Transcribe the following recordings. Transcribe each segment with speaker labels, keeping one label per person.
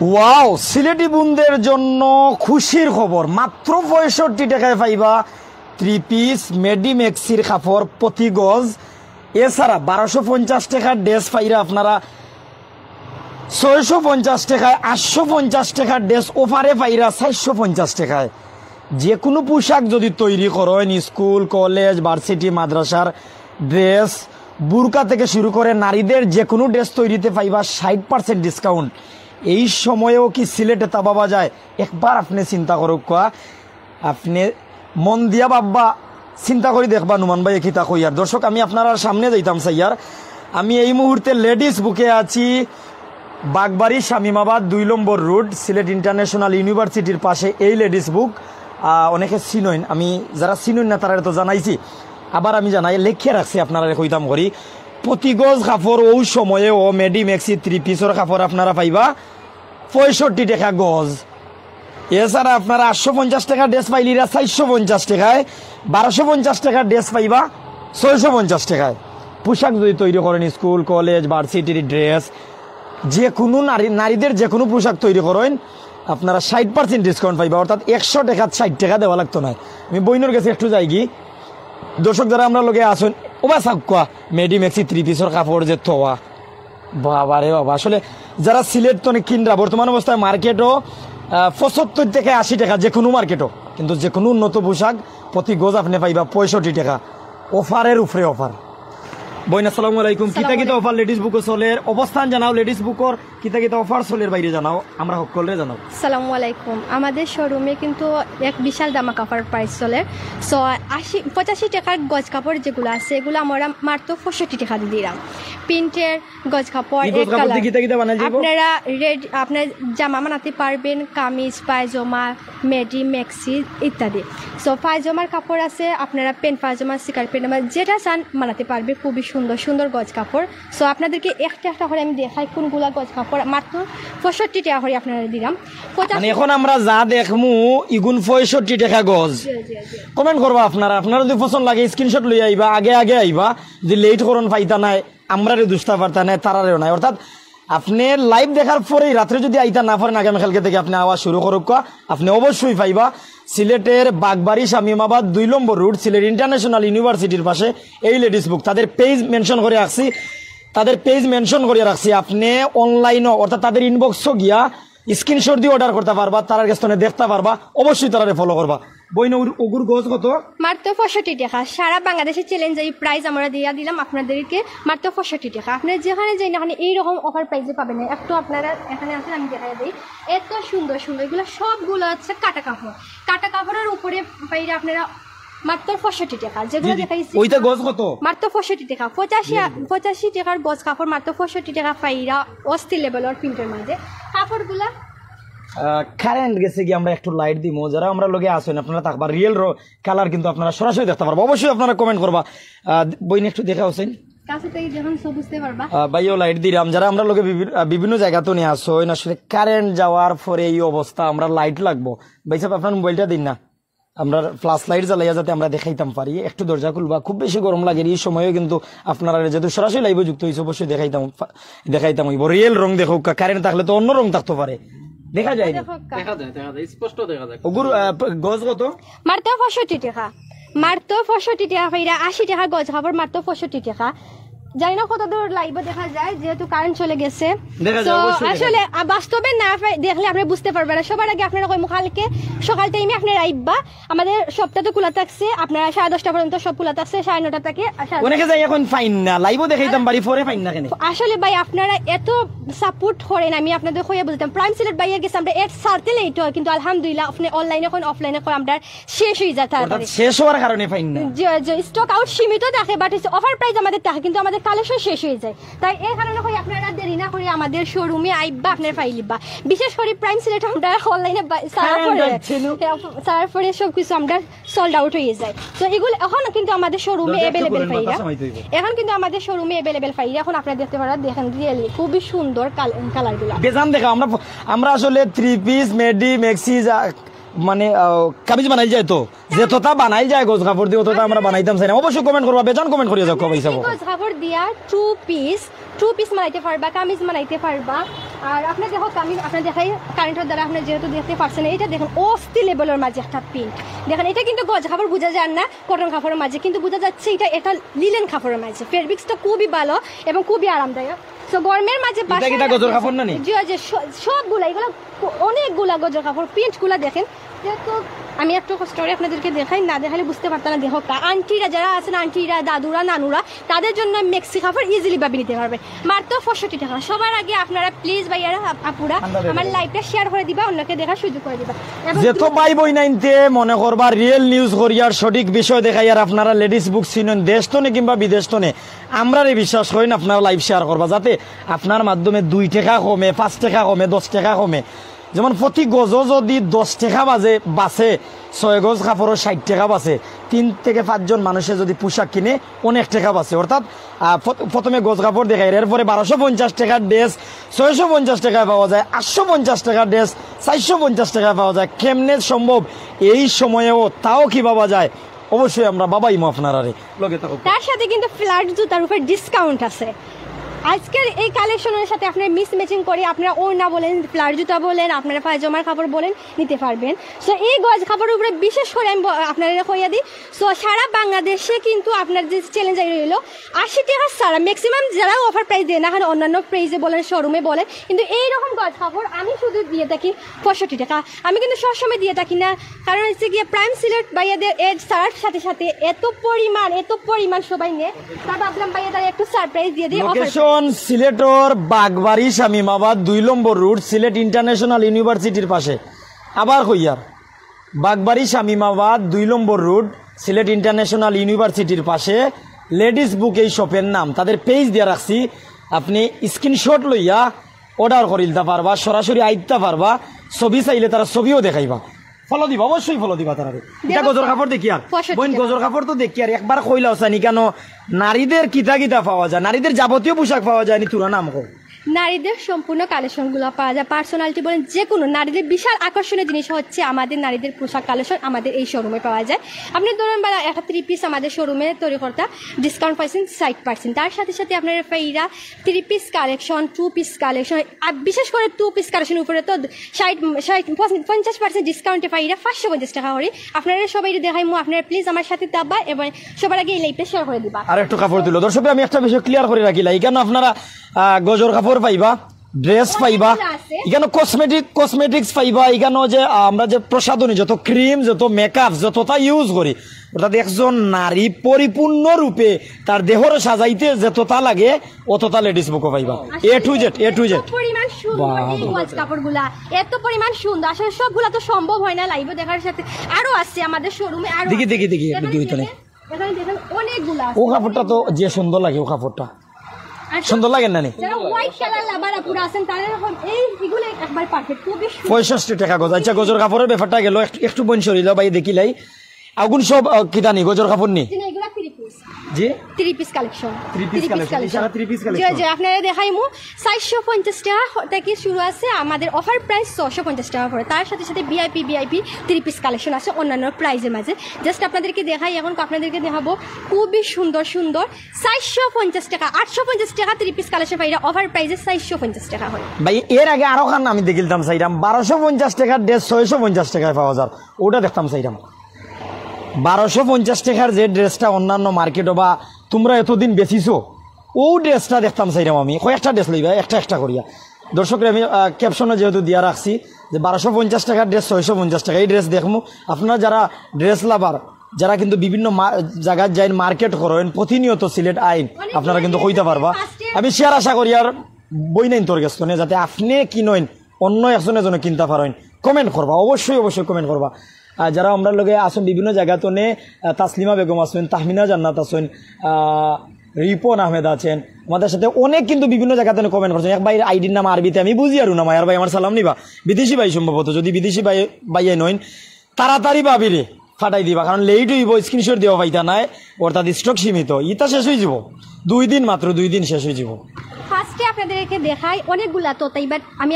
Speaker 1: Wow, Sylheti বোনদের জন্য খুশির খবর, মাত্র 65 টাকায় পাইবা 3 পিস মেডি মেক্সির কাপড় প্রতি গজ। এছাড়া 1250 টাকার ড্রেস পাইরা আপনারা 650 টাকায়, 850 টাকার ড্রেস অফারে পাইরা 450 টাকায়। যে কোনো পোশাক যদি তৈরি করেন, স্কুল কলেজ ভার্সিটি মাদ্রাসার ড্রেস, বুরকা থেকে শুরু করে নারীদের যে কোনো ড্রেস তৈরিতে পাইবা 60% ডিসকাউন্ট। এই সময়েও কি সিলেটে তা পাওয়া যায়? একবার আপনি চিন্তা করুক, আপনি মন দিয়া বাব্বা চিন্তা করে দেখবা নুমান ভাই কিতা কইয়ার। দর্শক, আমি আপনারা সামনে যাইতাম সাইয়ার। আমি এই মুহূর্তে লেডিস বুকে আছি বাগবাড়ি শামিমাবাদ 2 নম্বর রোড, সিলেট ইন্টারন্যাশনাল ইউনিভার্সিটির পাশে এই লেডিস বুক। অনেকে চিনইন, আমি যারা চিনইন না তারা তো জানাইছি, আবার আমি জানাই লেখিয়া রাখছি আপনারা কইতাম করি। প্রতি গজ কাপড় ওই সময়ে ও মেডি মেক্সি 3 পিসের কাপড় আপনারা পাইবা 65 টাকা গজ। এছাড়া আপনারা 850 টাকা ড্রেস পাইলিরা 450 টাকায়, 1250 টাকার ড্রেস পাইবা 650 টাকায়। পোশাক যদি তৈরি করেন, স্কুল কলেজ ভার্সিটির ড্রেস, যে কোনো নারীদের যে কোনো পোশাক তৈরি করেন, আপনারা 60% ডিসকাউন্ট পাইবা। অর্থাৎ 100 টাকা 60 টাকা দেওয়া লাগতো না। আমি বইনের কাছে একটু যাই কি, দর্শক যারা আমরা লোকে আসুন ওবা সাকুয়া মেডি মেক্সি 3 পিসের কাপড় যে তোয়া বাবা রে বাবা। আসলে যারা সিলেট তো কিনরা বর্তমান অবস্থায় মার্কেটও 75 থেকে 80 টাকা, যে কোনো মার্কেটও, কিন্তু যে কোনো উন্নত পোশাক প্রতি গজ আপনি পাইবা 65 টাকা, অফারের উপরে অফার। বইন আসসালামু আলাইকুম। কিতা কিতা অফার লেডিস বুকও চলের অবস্থান জানাও, লেডিস বুকর কিতা কিতা অফার চলের বাইরে জানাও, আমরা সকলে জানাও।
Speaker 2: আসসালামু আলাইকুম। আমাদের শোরুমে কিন্তু এক বিশাল দামা কাপড় প্রাইস চলে। সো 85 টাকার গজ কাপড় যেগুলো আছে এগুলো আমরা মাত্র 65 টাকা দিয়ে দিলাম। প্রিন্টের গজ কাপড় আপনারা আপনার জামা বানাতে পারবেন, কামিজ পায়জামা মেডি মেক্সি ইত্যাদি। সো পায়জামার কাপড় আছে, আপনারা প্যান্ট পায়জামা স্কার্ট প্যান্ট যেটা চান বানাতে পারবে। খুবই সুন্দর সুন্দর গজ কাপড়। সো আপনাদেরকে একটা একটা করে আমি দেখাই কোনগুলা গজ কাপড় মাত্র 65 টাকা করে আপনারা দিলাম।
Speaker 1: এখন আমরা যা দেখমু ইগুন 65 টাকা গজ। কমেন্ট করবা আপনারা, আপনারা যদি পছন্দ লাগে স্ক্রিনশট লই আইবা, আগে আগে আইবা। যদি লেট করুন পাইতা নাই, আমরারে দুষ্টা পারতা নাই, তারারেও নাই। অর্থাৎ আপনি লাইভ দেখার পরেই রাত্রে যদি আইতা না পারেন, আগামীকালকে থেকে আপনি আওয়াজ শুরু করুক, আপনি অবশ্যই পাইবা। সিলেটের বাগবাড়ি শামিমাবাদ 2 নম্বর রোড, সিলেট ইন্টারন্যাশনাল ইউনিভার্সিটির পাশে এই লেডিস বুক। তাদের পেজ মেনশন করে রাখছি, আপনি অনলাইনও অর্থাৎ তাদের ইনবক্সও গিয়া স্ক্রিনশট দিয়ে অর্ডার করতে পারবা, তার কাছ থেকে দেখতে পারবা। অবশ্যই তারা ফলো করবা। বইন ওগুর গজ কত? মাত্র
Speaker 2: 65 টাকা। সারা বাংলাদেশে চ্যালেঞ্জ এই প্রাইস আমরা দিয়ে দিলাম আপনাদেরকে মাত্র 65 টাকা। আপনারা যেখানে যাই না এইরকম অফার প্রাইসে পাবেন না। একটু আপনারা এখানে আসেন, আমি দেখাই দিই। এত সুন্দর সুন্দর এগুলো সবগুলো হচ্ছে কাটা কাপড়। কাটা কাপড়ের উপরে পাইলে আপনারা মাত্র 65 টাকা। যেগুলো দেখাইছি
Speaker 1: ওইটা গজ কত?
Speaker 2: মাত্র 65 টাকা। 85 টাকার গজ কাপড় মাত্র 65 টাকা পাইরা অস্থির লেভেলের প্রিন্টের মাঝে কাপড়গুলা।
Speaker 1: কারেন্ট গেছে কি আমরা একটু লাইট দিমো, যারা আমরা লগে আসেন আপনারা থাকবা রিয়েল কালার কিন্তু আপনারা সরাসরি দেখতে পারবা। অবশ্যই আপনারা কমেন্ট করবা। বইন একটু দেখা হচ্ছেন ভাইও লাইট দিলাম। যারা আমরা লোকে বিভিন্ন জায়গা তো নিয়ে আসো, আসলে কারেন্ট যাওয়ার পরে এই অবস্থা, আমরা লাইট লাগবো। ভাই সাহেব আপনার মোবাইলটা দিন না, আমরা ফ্লাশ লাইট জ্বালাইয়া যাতে আমরা দেখাইতাম পারি। একটু দরজা খুলবা, খুব বেশি গরম লাগে এই সময়ও, কিন্তু আপনারা যেহেতু সরাসরি লাইভে যুক্ত হয়েছে অবশ্যই দেখাইতাম হইব। রিয়েল রং দেখো, কারেন্ট থাকলে তো অন্য রং থাকতে পারে, দেখা যায় স্পষ্ট দেখা যায়। ওগুর গজ কত?
Speaker 2: মাত্র 65 টাকা। মাত্র 65 টাকা কইরা 80 টাকা গজ কাপড় মাত্র 65 টাকা। জানি না কত দূর লাইভে দেখা যায়, যেহেতু কারেন্ট চলে গেছে। আসলে বাস্তবে না দেখলে আপনি বুঝতে পারবেন না। সবার আগে আপনারা কই কালকে সকাল টাইমে আপনারা আইবা, আমাদের সবটা তো খোলা থাকছে। আপনারা 10:30 পর্যন্ত সব খোলা থাকছে, 9:30 থেকে
Speaker 1: অনেকে যাই এখন ফাইন না লাইভও দেখাইতাম বাড়ি পরে ফাইন না কেন।
Speaker 2: আসলে ভাই আপনারা এত সাপোর্ট করেন, আমি আপনাদের কইয়া বলতাম প্রাইম সিলেট বাইরে গেছে আমরা এর সারতে লেট হয়, কিন্তু আলহামদুলিল্লাহ আপনি অনলাইনে কোন অফলাইনে কোন আমরা শেষ হয়ে যায়। তাড়াতাড়ি
Speaker 1: শেষ হওয়ার কারণে ফাইন না,
Speaker 2: যে স্টক আউট সীমিত থাকে, বাট অফার প্রাইস আমাদের থাকে, কিন্তু আমাদের কালেকশন শেষ হয়ে যায়। তাই এই কারণে কই আপনারা দেরি না করে আমাদের শোরুমে আইবা, আপনার ফাইলিবা। বিশেষ করে প্রাইম সিলেট আমরা অনলাইনে সারার পরে সবকিছু আমরা সোল্ড আউট হয়ে যায়। তো এগুলো এখন কিন্তু আমাদের শোরুমে অ্যাভেলেবেল পাইরা, এখন আপনারা দেখতে পারেন। দেখেন রিয়েলি খুবই সুন্দর কালারগুলো।
Speaker 1: বেজান দেখা আমরা আসলে 3 পিস মেডি মেক্সি মানে কামিজ বানাই যায় তো যেতটা বানাই যায় গজ কাপড় দিয়ে অতটা আমরা বানাইতাম চাই না অবশ্যই কমেন্ট করবা বেজান কমেন্ট করিয়া যাও কবাই যাবো
Speaker 2: গজ কাপড় দিয়া টু পিস বানাইতে পারবা কামিজ বানাইতে পারবা আর আপনি দেখো কামিজ আপনি দেখাই কারেন্টের দ্বারা আপনি যেহেতু দেখতে পারছেন এটা দেখুন অস্থি লেভেলের মাঝে একটা প্রিন্ট দেখেন এটা কিন্তু গজ কাপড় বোঝা যায় না কটন কাপড়ের মাঝে কিন্তু বোঝা যাচ্ছে এটা লিলেন কাপড়ের মাঝে ফেব্রিক্সটা খুবই ভালো এবং খুবই আরামদায়ক তো গরমের মাঝে
Speaker 1: গজর কাপড় না
Speaker 2: সবগুলা এগুলো অনেকগুলা গজর কাপড় প্রিন্টগুলা দেখেন যেহেতু আমি একটু কষ্ট করে আপনাদেরকে দেখাই না দেখালে বুঝতে পারতাম না দেখো আন্টিরা যারা আছেন আন্টিরা দাদুরা নানুরা তাদের জন্য মেক্সি কাপড় ইজিলি ভাবে নিতে পারবে মাত্র 65 টাকা সবার আগে আপনারা প্লিজ ভাইয়ারা আপুরা আমার লাইভটা শেয়ার করে দিবা অন্যকে দেখার সুযোগ করে দিবা
Speaker 1: যেত ভাই বই নাইনতে মনে করবা রিয়েল নিউজ করিয়ার সঠিক বিষয় দেখাই আর আপনারা লেডিস বুক চিনেন দেশ তো নে কিংবা বিদেশ তো নে আমরা বিশ্বাস করেন আপনারা লাইভ শেয়ার করবা যাতে আপনার মাধ্যমে 2 টাকা কমে 5 টাকা কমে 10 টাকা কমে যেমন প্রতি গজ যদি 10 টাকা বাঁচে 6 গজ কাপড় 60 টাকা বাঁচে 3 থেকে 5 জন মানুষে যদি পোশাক কিনে অনেক টাকা বাঁচে অর্থাৎ প্রথমে গজ কাপড় দেখাই এরপরে 1250 টাকার ড্রেস 650 টাকায় পাওয়া যায় 850 টাকার ড্রেস 450 টাকায় পাওয়া যায় কেমনে সম্ভব এই সময়েও তাও কি পাওয়া যায় অবশ্যই আমরা বাবাই আপনারা
Speaker 2: তার সাথে কিন্তু ফ্ল্যাট জুতার উপর ডিসকাউন্ট আছে আজকের এই কালেকশনের সাথে আপনারা মিস ম্যাচিং করে আপনারা ওড়না বলেন ফ্লার জুতা বলেন আপনারা পায়জামার কাপড় বলেন নিতে পারবেন সো এই গজ কাপড়ের উপরে বিশেষ করে আমি আপনারা কইয়া দিই সো সারা বাংলাদেশে কিন্তু আপনার যে চ্যালেঞ্জ রইল 80 টাকা সারা ম্যাক্সিমাম যারা অফার প্রাইস দেয় না অন্যান্য প্রাইসে বলেন শোরুমে বলেন কিন্তু এইরকম গজ কাপড় আমি শুধু দিয়ে থাকি 65 টাকা আমি কিন্তু সবসময় দিয়ে থাকি না কারণ হচ্ছে গিয়ে প্রাইম সিলেট ভাইয়াদের এড সারার সাথে সাথে এত পরিমাণ সবাই নেয় তা ভাবলাম ভাইয়া তারা একটু সারপ্রাইজ দিয়ে দিই অফার
Speaker 1: সিলেটর বাগবাড়ি শামিমাবাদ 2 নম্বর রুট সিলেট ইন্টারন্যাশনাল ইউনিভার্সিটির পাশে আবার কইয়ার বাগবাড়ি শামিমাবাদ 2 নম্বর রুট সিলেট ইন্টারন্যাশনাল ইউনিভার্সিটির পাশে লেডিস বুক এই শপের নাম তাদের পেজ দিয়ে রাখছি আপনি স্ক্রিনশট লইয়া অর্ডার করিলতে পারবা সরাসরি আইতে পারবা ছবি চাইলে তারা ছবিও দেখাইবা ফলো দিবা অবশ্যই ফলো দিবা তারা এটা গজর কাপড় দেখি আর বোন গজর কাপড় তো দেখি আর একবার কইলাও চানি কেন নারীদের কিতা পাওয়া যায় নারীদের যাবতীয় পোশাক পাওয়া যায় নি তুরা নাম কো
Speaker 2: নারীদের সম্পূর্ণ কালেকশনগুলো পাওয়া যায় পার্সোনালিটি বলেন যে কোনো নারীদের বিশাল আকর্ষণীয় জিনিস হচ্ছে আমাদের নারীদের পোশাক কালেকশন আমাদের এই শোরুমে পাওয়া যায় আপনি ধরুন বা একটা 3 পিস আমাদের শোরুমে তৈরি করতে ডিসকাউন্ট পাইছেন 60% তার সাথে সাথে আপনারা পাইরা 3 পিস কালেকশন 2 পিস কালেকশন আর বিশেষ করে 2 পিস কালেকশন উপরে তো 50% ডিসকাউন্টে পাইরা 550 টাকা করে আপনারা সবাই দেখাইমু আপনারা প্লিজ আমার সাথে দাবা এবং সবার আগে এই লাইভটা শেয়ার করে দিবা
Speaker 1: আর একটু কাপড় দিল দর্শক আমি একটা বিষয় ক্লিয়ার করে রাখিলা এখানে আপনারা গজর কাপড় পাইবা ড্রেস পাইবা এখানে কসমেটিক্স পাইবা এখানে যে আমরা যে প্রসাধনী যত ক্রিম যত মেকআপ যতটা ইউজ করি অর্থাৎ একজন নারী পরিপূর্ণ রূপে তার দেহর সাজাইতে যতটা লাগে অতটা লেডিস বুকও পাইবা এ টু জেড
Speaker 2: পরিমাণ সুন্দর এই গজ কাপড়গুলা এত পরিমাণ সুন্দর আসলে সবগুলা তো সম্ভব হয় না লাইভে দেখার সাথে আরো আছে আমাদের শোরুমে আরো
Speaker 1: দেখি ভিডিও তো নেই
Speaker 2: এখানে দেখেন অনেকগুলা
Speaker 1: ও কাপড়টা তো যে সুন্দর লাগে ও কাপড়টা সুন্দর লাগে না
Speaker 2: যারা হোয়াইট কালার লাভার আপুরা আছেন তাদের এই এগুলো একবার পারফেক্ট খুবই
Speaker 1: 65 টাকা গজ আচ্ছা গজর কাপড়ের ব্যাপারটা গেল একটু বন সরিল ভাই দেখিলাই আগুন সব কিটা নি গজর কাপড় নি
Speaker 2: এগুলা 3 পিস
Speaker 1: জি
Speaker 2: 3 পিস কালেকশন
Speaker 1: 3 পিস কালেকশন সারা 3 পিস কালেকশন
Speaker 2: জি আপনারা দেখাইমু 450 টাকা থেকে শুরু আছে আমাদের অফার প্রাইস 650 টাকা করে তার সাথে সাথে ভিআইপি 3 পিস কালেকশন আছে অন্যান্য প্রাইজের মাঝে জাস্ট আপনাদেরকে দেখাই এখন আপনাদেরকে দেখাবো খুবই সুন্দর 450 টাকা 850 টাকা 3 পিস কালেকশন পাইরা অফার প্রাইসে 450 টাকা হয়
Speaker 1: ভাই এর আগে আরো খান আমি দেখিলাম চাইরাম 1250 টাকার ড্রেস 650 টাকায় পাওয়া যায় ওটা দেখতাম চাইরাম 1250 টাকার যে ড্রেসটা অন্যান্য মার্কেটে বা তোমরা এতদিন বেচিছো ও ড্রেসটা দেখতাম চাইরাম আমি কয়েকটা ড্রেস লইবা একটা করিয়া দর্শকরা আমি ক্যাপশনে যেহেতু দিয়া রাখছি যে 1250 টাকার ড্রেস 650 টাকা এই ড্রেস দেখমু আপনারা যারা ড্রেস লাভার যারা কিন্তু বিভিন্ন জায়গায় যাই মার্কেট করেন প্রতিনিয়ত সিলেট আইন আপনারা কিন্তু কইতে পারবা আমি শেয়ার আশা করি আর বই নাই তোর গেছ যাতে আপনি কিনেন অন্য একজনে যেন কিনতে পারেন কমেন্ট করবা অবশ্যই কমেন্ট করবা যারা আমরা লগে আসুন বিভিন্ন জায়গা তো তাসলিমা বেগম আছেন তাহমিনা জান্নাত আছেন রিপন আহমেদ আছেন আমাদের সাথে অনেক কিন্তু বিভিন্ন জায়গাতে কমেন্ট করছেন এক ভাই আইডির নাম আরবিতে আমি বুঝি আর না মায়ার ভাই আমার সালাম নিবা বিদেশি ভাই সম্ভবত যদি বিদেশি ভাইয়ে নইন তাড়াতাড়ি ভাবিরে ফাটাই দিবা, কারণ লেট হইব, স্ক্রিনশট দেওয়া পাইতা নাই, অর্থাৎ স্টক সীমিত, ইটা শেষ হয়ে যাব 2 দিন, মাত্র 2 দিন শেষ হয়ে যাব।
Speaker 2: ফার্স্টে আপনাদেরকে দেখাই অনেকগুলা তোতা, এবার আমি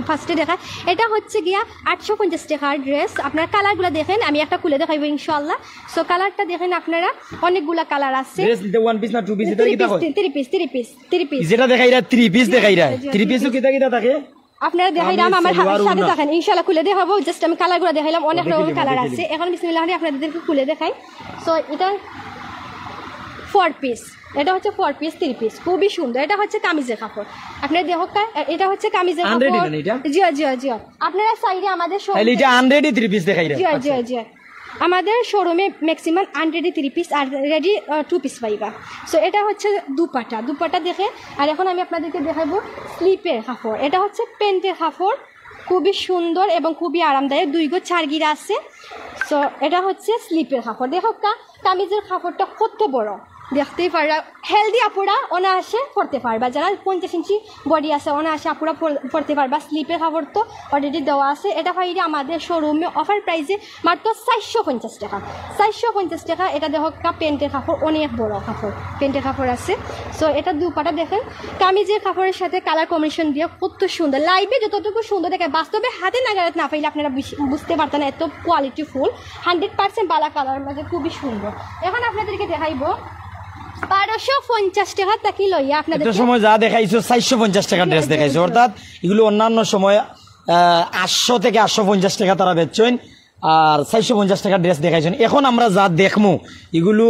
Speaker 2: ফার্স্টে দেখাই, এটা হচ্ছে গিয়া 850 টাকার ড্রেস। আপনার কালারগুলো দেখেন, আমি একটা খুলে দেখাইব ইনশাআল্লাহ। সো কালারটা দেখেন আপনারা, অনেকগুলা কালার আছে।
Speaker 1: ড্রেস নিতে 1 পিস না 2 পিস, এটা কিটা হয়?
Speaker 2: 3 পিস
Speaker 1: যেটা দেখাইরা 3 পিস দেখাইরা, 3 পিসও কিটা কিটা থাকে
Speaker 2: আপনারা দেখাইলাম, আমার সাথে দেখেন ইনশাআল্লাহ খুলে দেখাবো। জাস্ট আমি কালারগুলো দেখাইলাম, অনেক রকম কালার আছে। এখন বিসমিল্লাহ আপনাদেরকে খুলে দেখাই। সো এটা 4 পিস, এটা হচ্ছে 4 পিস 3 পিস, খুবই সুন্দর। এটা হচ্ছে কামিজের কাপড়, আপনারা দেখো, এটা হচ্ছে কামিজের কাপড়। জি জি জি, আপনারা সাইডে আমাদের
Speaker 1: এটা আনরেডি 3 পিস দেখাইরা।
Speaker 2: জি জি জি, আমাদের শোরুমে ম্যাক্সিমাম আনরেডি 3 পিস আর রেডি 2 পিস পাইবা। সো এটা হচ্ছে দুপাটা দেখে। আর এখন আমি আপনাদেরকে দেখাবো স্লিপের কাপড়। এটা হচ্ছে প্যান্টের কাপড়, খুবই সুন্দর এবং খুবই আরামদায়ক, 2 গজ 4 গিরা আছে। সো এটা হচ্ছে স্লিপের কাপড়। দেখো কামিজের কাপড়টা কত বড়, দেখতেই পারা। হেলদি আপুরা অনায়াসে পরতে পারবা, যারা 50 ইঞ্চি বডি আছে অনায়াসে আপুরা পরতে পারবা। স্লিপের কাপড় তো অলরেডি দেওয়া আছে। এটা পাইলে আমাদের শোরুমে অফার প্রাইসে মাত্র 450 টাকা, 450 টাকা। এটা দেখো প্যান্টের কাপড়, অনেক বড় কাপড়, প্যান্টের কাপড় আছে। সো এটা দুপাটা দেখেন, কামিজের কাপড়ের সাথে কালার কম্বিনেশন দিয়ে কত সুন্দর। লাইভে যতটুকু সুন্দর দেখে, বাস্তবে হাতে নাগাদ না পাইলে আপনারা বুঝতে পারতেন না, এত কোয়ালিটি ফুল 100% বালা কালার মাঝে, খুবই সুন্দর। এখন আপনাদেরকে দেখাইবো 1250 টাকা তাকি লইয়া আপনাদের
Speaker 1: সময় যা দেখাইছো 450 টাকা ড্রেস দেখাইছো, অর্থাৎ এগুলো অন্যান্য সময় 800 থেকে 850 টাকা তারা বেচছেন, আর 450 টাকা ড্রেস দেখাইছেন। এখন আমরা যা দেখমু এগুলো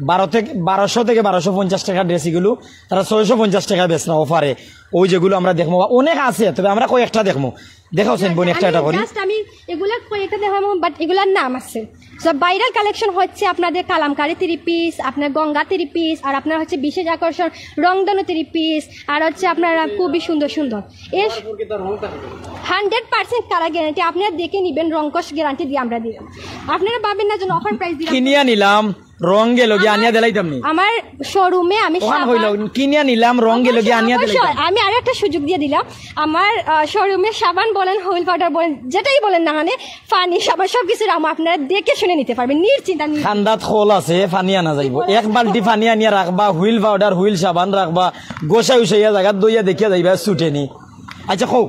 Speaker 1: 1200 থেকে 1250 টাকা ড্রেস, এগুলো তারা 650 টাকা বেচনা অফারে। ওই যেগুলো আমরা দেখবো অনেক আছে, তবে আমরা কয়েকটা দেখবো। দেখাওছেন বোন একটা করি,
Speaker 2: আমি এগুলা কয়েকটা দেখাবো, বাট এগুলার নাম আছে। সব ভাইরাল কালেকশন হচ্ছে আপনাদের কালামকারী 3 পিস, আপনার গঙ্গা 3 পিস, আর আপনার হচ্ছে বিশেষ আকর্ষণ রংধনু 3 পিস, আর হচ্ছে আপনারা খুবই সুন্দর সুন্দর 100% কালার গ্যারান্টি। আপনারা দেখে নিবেন, রংকশ গ্যারান্টি দিয়ে আমরা দিলাম। আপনারা পাবেন না যেন অফার প্রাইস দিলাম,
Speaker 1: কিনিয়া নিলাম রং গেল গিয়ে আনিয়া দিলাইতাম নি
Speaker 2: আমার শোরুমে। আমি
Speaker 1: কিনিয়া নিলাম রং গেল গিয়ে আনিয়া দিলাইতাম।
Speaker 2: আমি আরো একটা সুযোগ দিয়ে দিলাম, আমার শোরুমে সাবান বলেন, হুইল পাউডার বলেন, যেটাই বলেন না, মানে পানি সাবান সবকিছু আপনারা দেখে শুনে নিতে পারবেন নিশ্চিন্তা।
Speaker 1: ঠান্ডাত খোল আছে, পানি আনা যাইব, 1 বালতি পানি আনিয়া রাখবা, হুইল পাউডার হুইল সাবান রাখবা, গোসাই উসাইয়া জায়গা দইয়া দেখিয়া যাইবা ছুটেনি। আচ্ছা খো,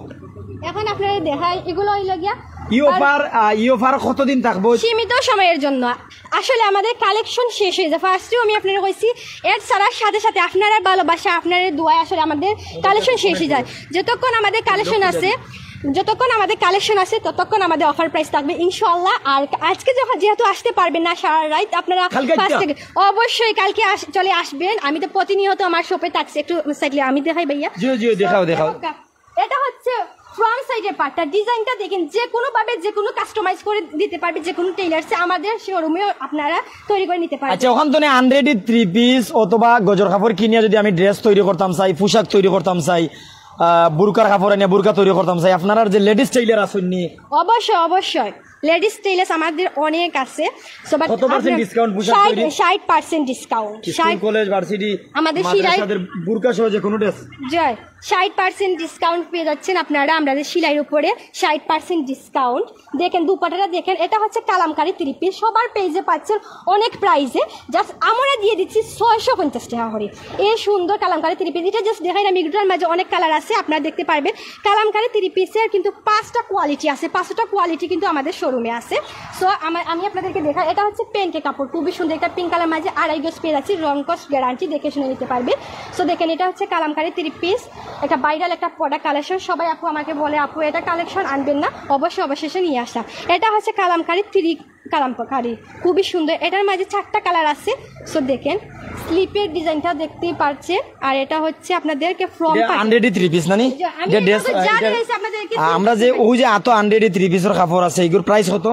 Speaker 2: এখন আপনারা দেখাই, এগুলো হইল গিয়া
Speaker 1: ই অফার কতদিন থাকবো?
Speaker 2: সীমিত সময়ের জন্য। আসলে আমাদের কালেকশন শেষ হয়ে যায়। ফার্স্টেও আমি আপনারা কইছি, এর ছাড়ার সাথে সাথে আপনারা ভালোবাসা, আপনারা দোয়া, আসলে আমাদের কালেকশন শেষ হয়ে যায়। যতক্ষণ আমাদের কালেকশন আছে ততক্ষণ আমাদের অফার প্রাইস থাকবে ইনশাআল্লাহ। আর আজকে যখন যেহেতু আসতে পারবেন না সারা রাত, আপনারা অবশ্যই কালকে চলে আসবেন। আমি তো প্রতিনিয়ত আমার শপে থাকছি। একটু সাইডে আমি দেখাই ভাইয়া,
Speaker 1: দেখাও।
Speaker 2: এটা হচ্ছে ফ্রন্ট সাইডের পার্টটা, ডিজাইনটা দেখেন, যে কোনো ভাবে যে কোনো কাস্টমাইজ করে দিতে পারবে, যে কোনো টেইলার্সে আমাদের শোরুমে আপনারা তৈরি করে নিতে পারবেন।
Speaker 1: আচ্ছা, ওখান তো আনরেডি 3 পিস অথবা গজর কাপড় কিনিয়া যদি আমি ড্রেস তৈরি করতাম চাই, পোশাক তৈরি করতাম চাই, বুরকার কাপড় আনিয়া বুরকা তৈরি করতাম চাই, আপনারা যে লেডিস টেইলার আছেন নি?
Speaker 2: অবশ্যই লেডিস টেইলার্স আমাদের অনেক আছে।
Speaker 1: কত percent discount?
Speaker 2: 60% discount.
Speaker 1: School college varsity
Speaker 2: আমাদের
Speaker 1: বুরকা সহ যে কোনো ড্রেস
Speaker 2: জয় 60% ডিসকাউন্ট পেয়ে যাচ্ছেন আপনারা আমাদের সেলাইয়ের উপরে 60% ডিসকাউন্ট। দেখেন দুপাটাটা দেখেন, এটা হচ্ছে কালামকারী 3 পিস, সবার পেজে পাচ্ছেন অনেক প্রাইসে। জাস্ট আমরা দিয়ে দিচ্ছি 650 টাকা করে এই সুন্দর কালামকারী 3 পিস। এটা জাস্ট দেখাই না, মিগটার মাঝে অনেক কালার আছে, আপনারা দেখতে পারবেন। কালামকারী 3 পিসের কিন্তু 5টা কোয়ালিটি আছে, 5টা কোয়ালিটি কিন্তু আমাদের শোরুমে আছে। সো আমি আপনাদেরকে দেখাই, এটা হচ্ছে প্যান্টের কাপড়, খুবই সুন্দর। একটা পিঙ্ক কালার মাঝে 2.5 গজ পেয়ে যাচ্ছি, রংকশ গ্যারান্টি, দেখে শুনে নিতে পারবে। সো দেখেন, এটা হচ্ছে কালামকারী 3 পিস, একটা ভাইরাল একটা প্রোডাক্ট কালেকশন। সবাই আপু আমাকে বলে, আপু এটা কালেকশন আনবেন না, অবশ্যই অবশেষে নিয়ে আসলাম। এটা হচ্ছে কালামকারী 3 কালামকারী, খুবই সুন্দর। এটার মাঝে 4টা কালার আছে। সো দেখেন, স্লিপের ডিজাইনটা দেখতেই পারছে। আর এটা হচ্ছে আপনাদেরকে ফ্রম
Speaker 1: আনরেডি 3 পিস নানি, আমরা যে ওই যে এত আনরেডি 3 পিসের কাপড় আছে, এগুলোর প্রাইস কত?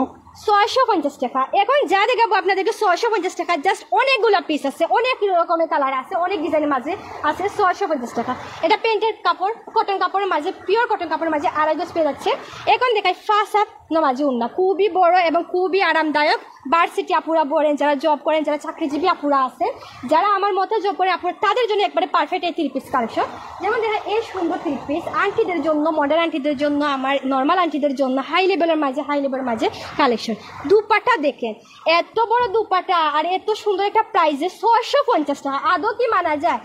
Speaker 2: 650 টাকা। এখন যা দেখাবো আপনাদেরকে 650 টাকা। জাস্ট অনেকগুলো পিস আছে, অনেক রকমের কালার আছে, অনেক ডিজাইনের মাঝে আছে। 650 টাকা। এটা প্যান্টের কাপড়, কটন কাপড়ের মাঝে, পিওর কটন কাপড়ের মাঝে 2.5 গজ পেয়ে যাচ্ছে। এখন দেখাই ফার্স্ট হাত নামাজি উন্না, খুবই বড় এবং খুবই আরামদায়ক। ভার্সিটি আপুরা বলেন, যারা জব করেন, যারা চাকরিজীবী আপুরা আছেন, যারা আমার মতো জব করে আপুরা, তাদের জন্য একবারে পারফেক্ট এই 3 পিস কালেকশন। যেমন দেখা এই সুন্দর 3 পিস আন্টিদের জন্য, মডার্ন আন্টিদের জন্য, আমার নর্মাল আন্টিদের জন্য, হাই লেভেলের মাঝে কালেকশন। কালেকশন। দুপাটা দেখেন, এত বড় দুপাটা আর এত সুন্দর একটা প্রাইসে 650 টাকা, আদৌ কি মানা যায়?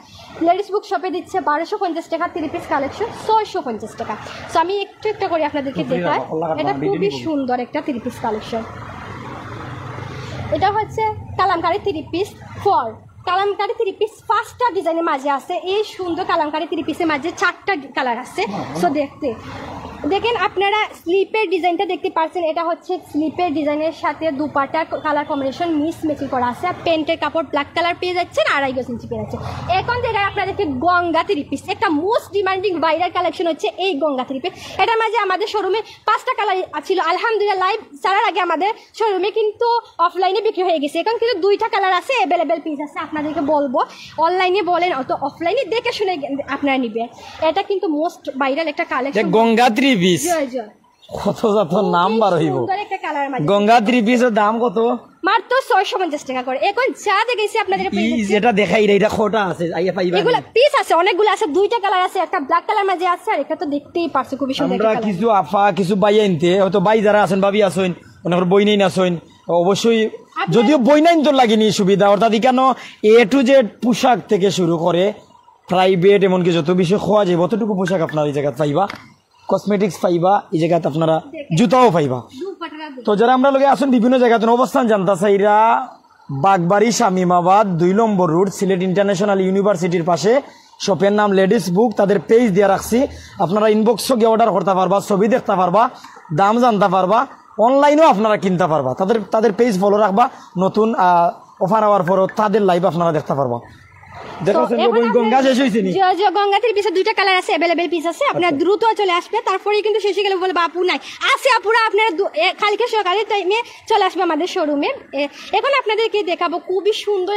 Speaker 2: লেডিস বুক শপে দিচ্ছে 1250 টাকা 3 পিস কালেকশন, 650 টাকা। সো আমি একটু একটা করে আপনাদেরকে দেখাই, এটা খুবই সুন্দর একটা 3 পিস কালেকশন। এটা হচ্ছে Kalamkari 3 piece for Kalamkari 3 piece 5টা ডিজাইনের মাঝে আছে। এই সুন্দর কালামকারী 3 পিসের মাঝে 4টা কালার আছে। সো দেখেন আপনারা স্লিপের ডিজাইনটা দেখতে পাচ্ছেন, এটা হচ্ছে স্লিপের ডিজাইনের সাথে দুপাটার কালার কম্বিনেশন মিক্স ম্যাচিং করা আছে। আর প্যান্টের কাপড় ব্ল্যাক কালার পেয়ে যাচ্ছেন, 2.5 ইঞ্চি পেয়ে যাচ্ছেন। এখন দেখায় আপনাদেরকে গঙ্গা 3 পিস, একটা মোস্ট ডিমান্ডিং ভাইরাল কালেকশন হচ্ছে এই গঙ্গা 3 পিস। এটার মাঝে আমাদের শোরুমে 5টা কালার ছিল, আলহামদুলিল্লাহ লাইভ ছাড়ার আগে আমাদের শোরুমে কিন্তু অফলাইনে বিক্রি হয়ে গেছে। এখন কিন্তু 2টা কালার আছে, অ্যাভেলেবেল পিস আছে। আপনাদেরকে বলবো অনলাইনে বলেন অত অফলাইনে দেখে শুনে আপনারা নিবেন। এটা কিন্তু মোস্ট ভাইরাল একটা কালেকশন
Speaker 1: গঙ্গা 3 পিস।
Speaker 2: জয় জয়,
Speaker 1: কত যত নাম্বার হইব
Speaker 2: একটা কালার মাঝে
Speaker 1: গঙ্গা 3 পিসের দাম কত?
Speaker 2: মাত্র 650 টাকা করে। এখন যা দেখেছি আপনাদের
Speaker 1: যেটা দেখাই এটা খোটা আছে, আইয়া পাইবা
Speaker 2: এগুলা পিস আছে, অনেকগুলো আছে, 2টা কালার আছে, একটা ব্ল্যাক কালার মাঝে আছে আর একটা তো দেখতেই পারছো খুবই সুন্দর
Speaker 1: আমরা কিছু আফা কিছু বাই আনতে, হয়তো বাই যারা আছেন ভাবি আছেন, অনেক বই নেই আছেন, অবশ্যই যদিও বই নাই তো লাগেনি সুবিধা, অর্থাৎ কেন এ টু জেড পোশাক থেকে শুরু করে প্রাইভেট এমনকি যত বিষয় খোয়া যায় অতটুকু পোশাক আপনারা এই জায়গায় পাইবা, কসমেটিক্স পাইবা, এই জায়গাতে আপনারা জুতাও পাইবা। তো যারা আমরা লোকে আসুন বিভিন্ন জায়গাতে অবস্থান জানতা চাইরা বাগবাড়ি শামিমাবাদ 2 নম্বর রোড সিলেট ইন্টারন্যাশনাল ইউনিভার্সিটির পাশে, শপের নাম লেডিস বুক, তাদের পেজ দিয়ে রাখছি, আপনারা ইনবক্সও গিয়ে অর্ডার করতে পারবা, ছবি দেখতে পারবা, দাম জানতে পারবা, অনলাইনেও আপনারা কিনতে পারবা। তাদের পেজ ফলো রাখবা, নতুন অফার হওয়ার পরও তাদের লাইভ আপনারা দেখতে পারবা। গঙ্গা শেষ হয়েছে
Speaker 2: গঙ্গা 3 পিসের 2টা কালার আছে, অ্যাভেলেবেল পিস আছে, আপনারা দ্রুত চলে আসবে। তারপরে কিন্তু শেষে গেলে বলে বাপু নাই আছে, আপুরা আপনারা কালকে সকালের টাইমে চলে আসবে আমাদের শোরুমে। এখন আপনাদেরকে দেখাবো খুবই সুন্দর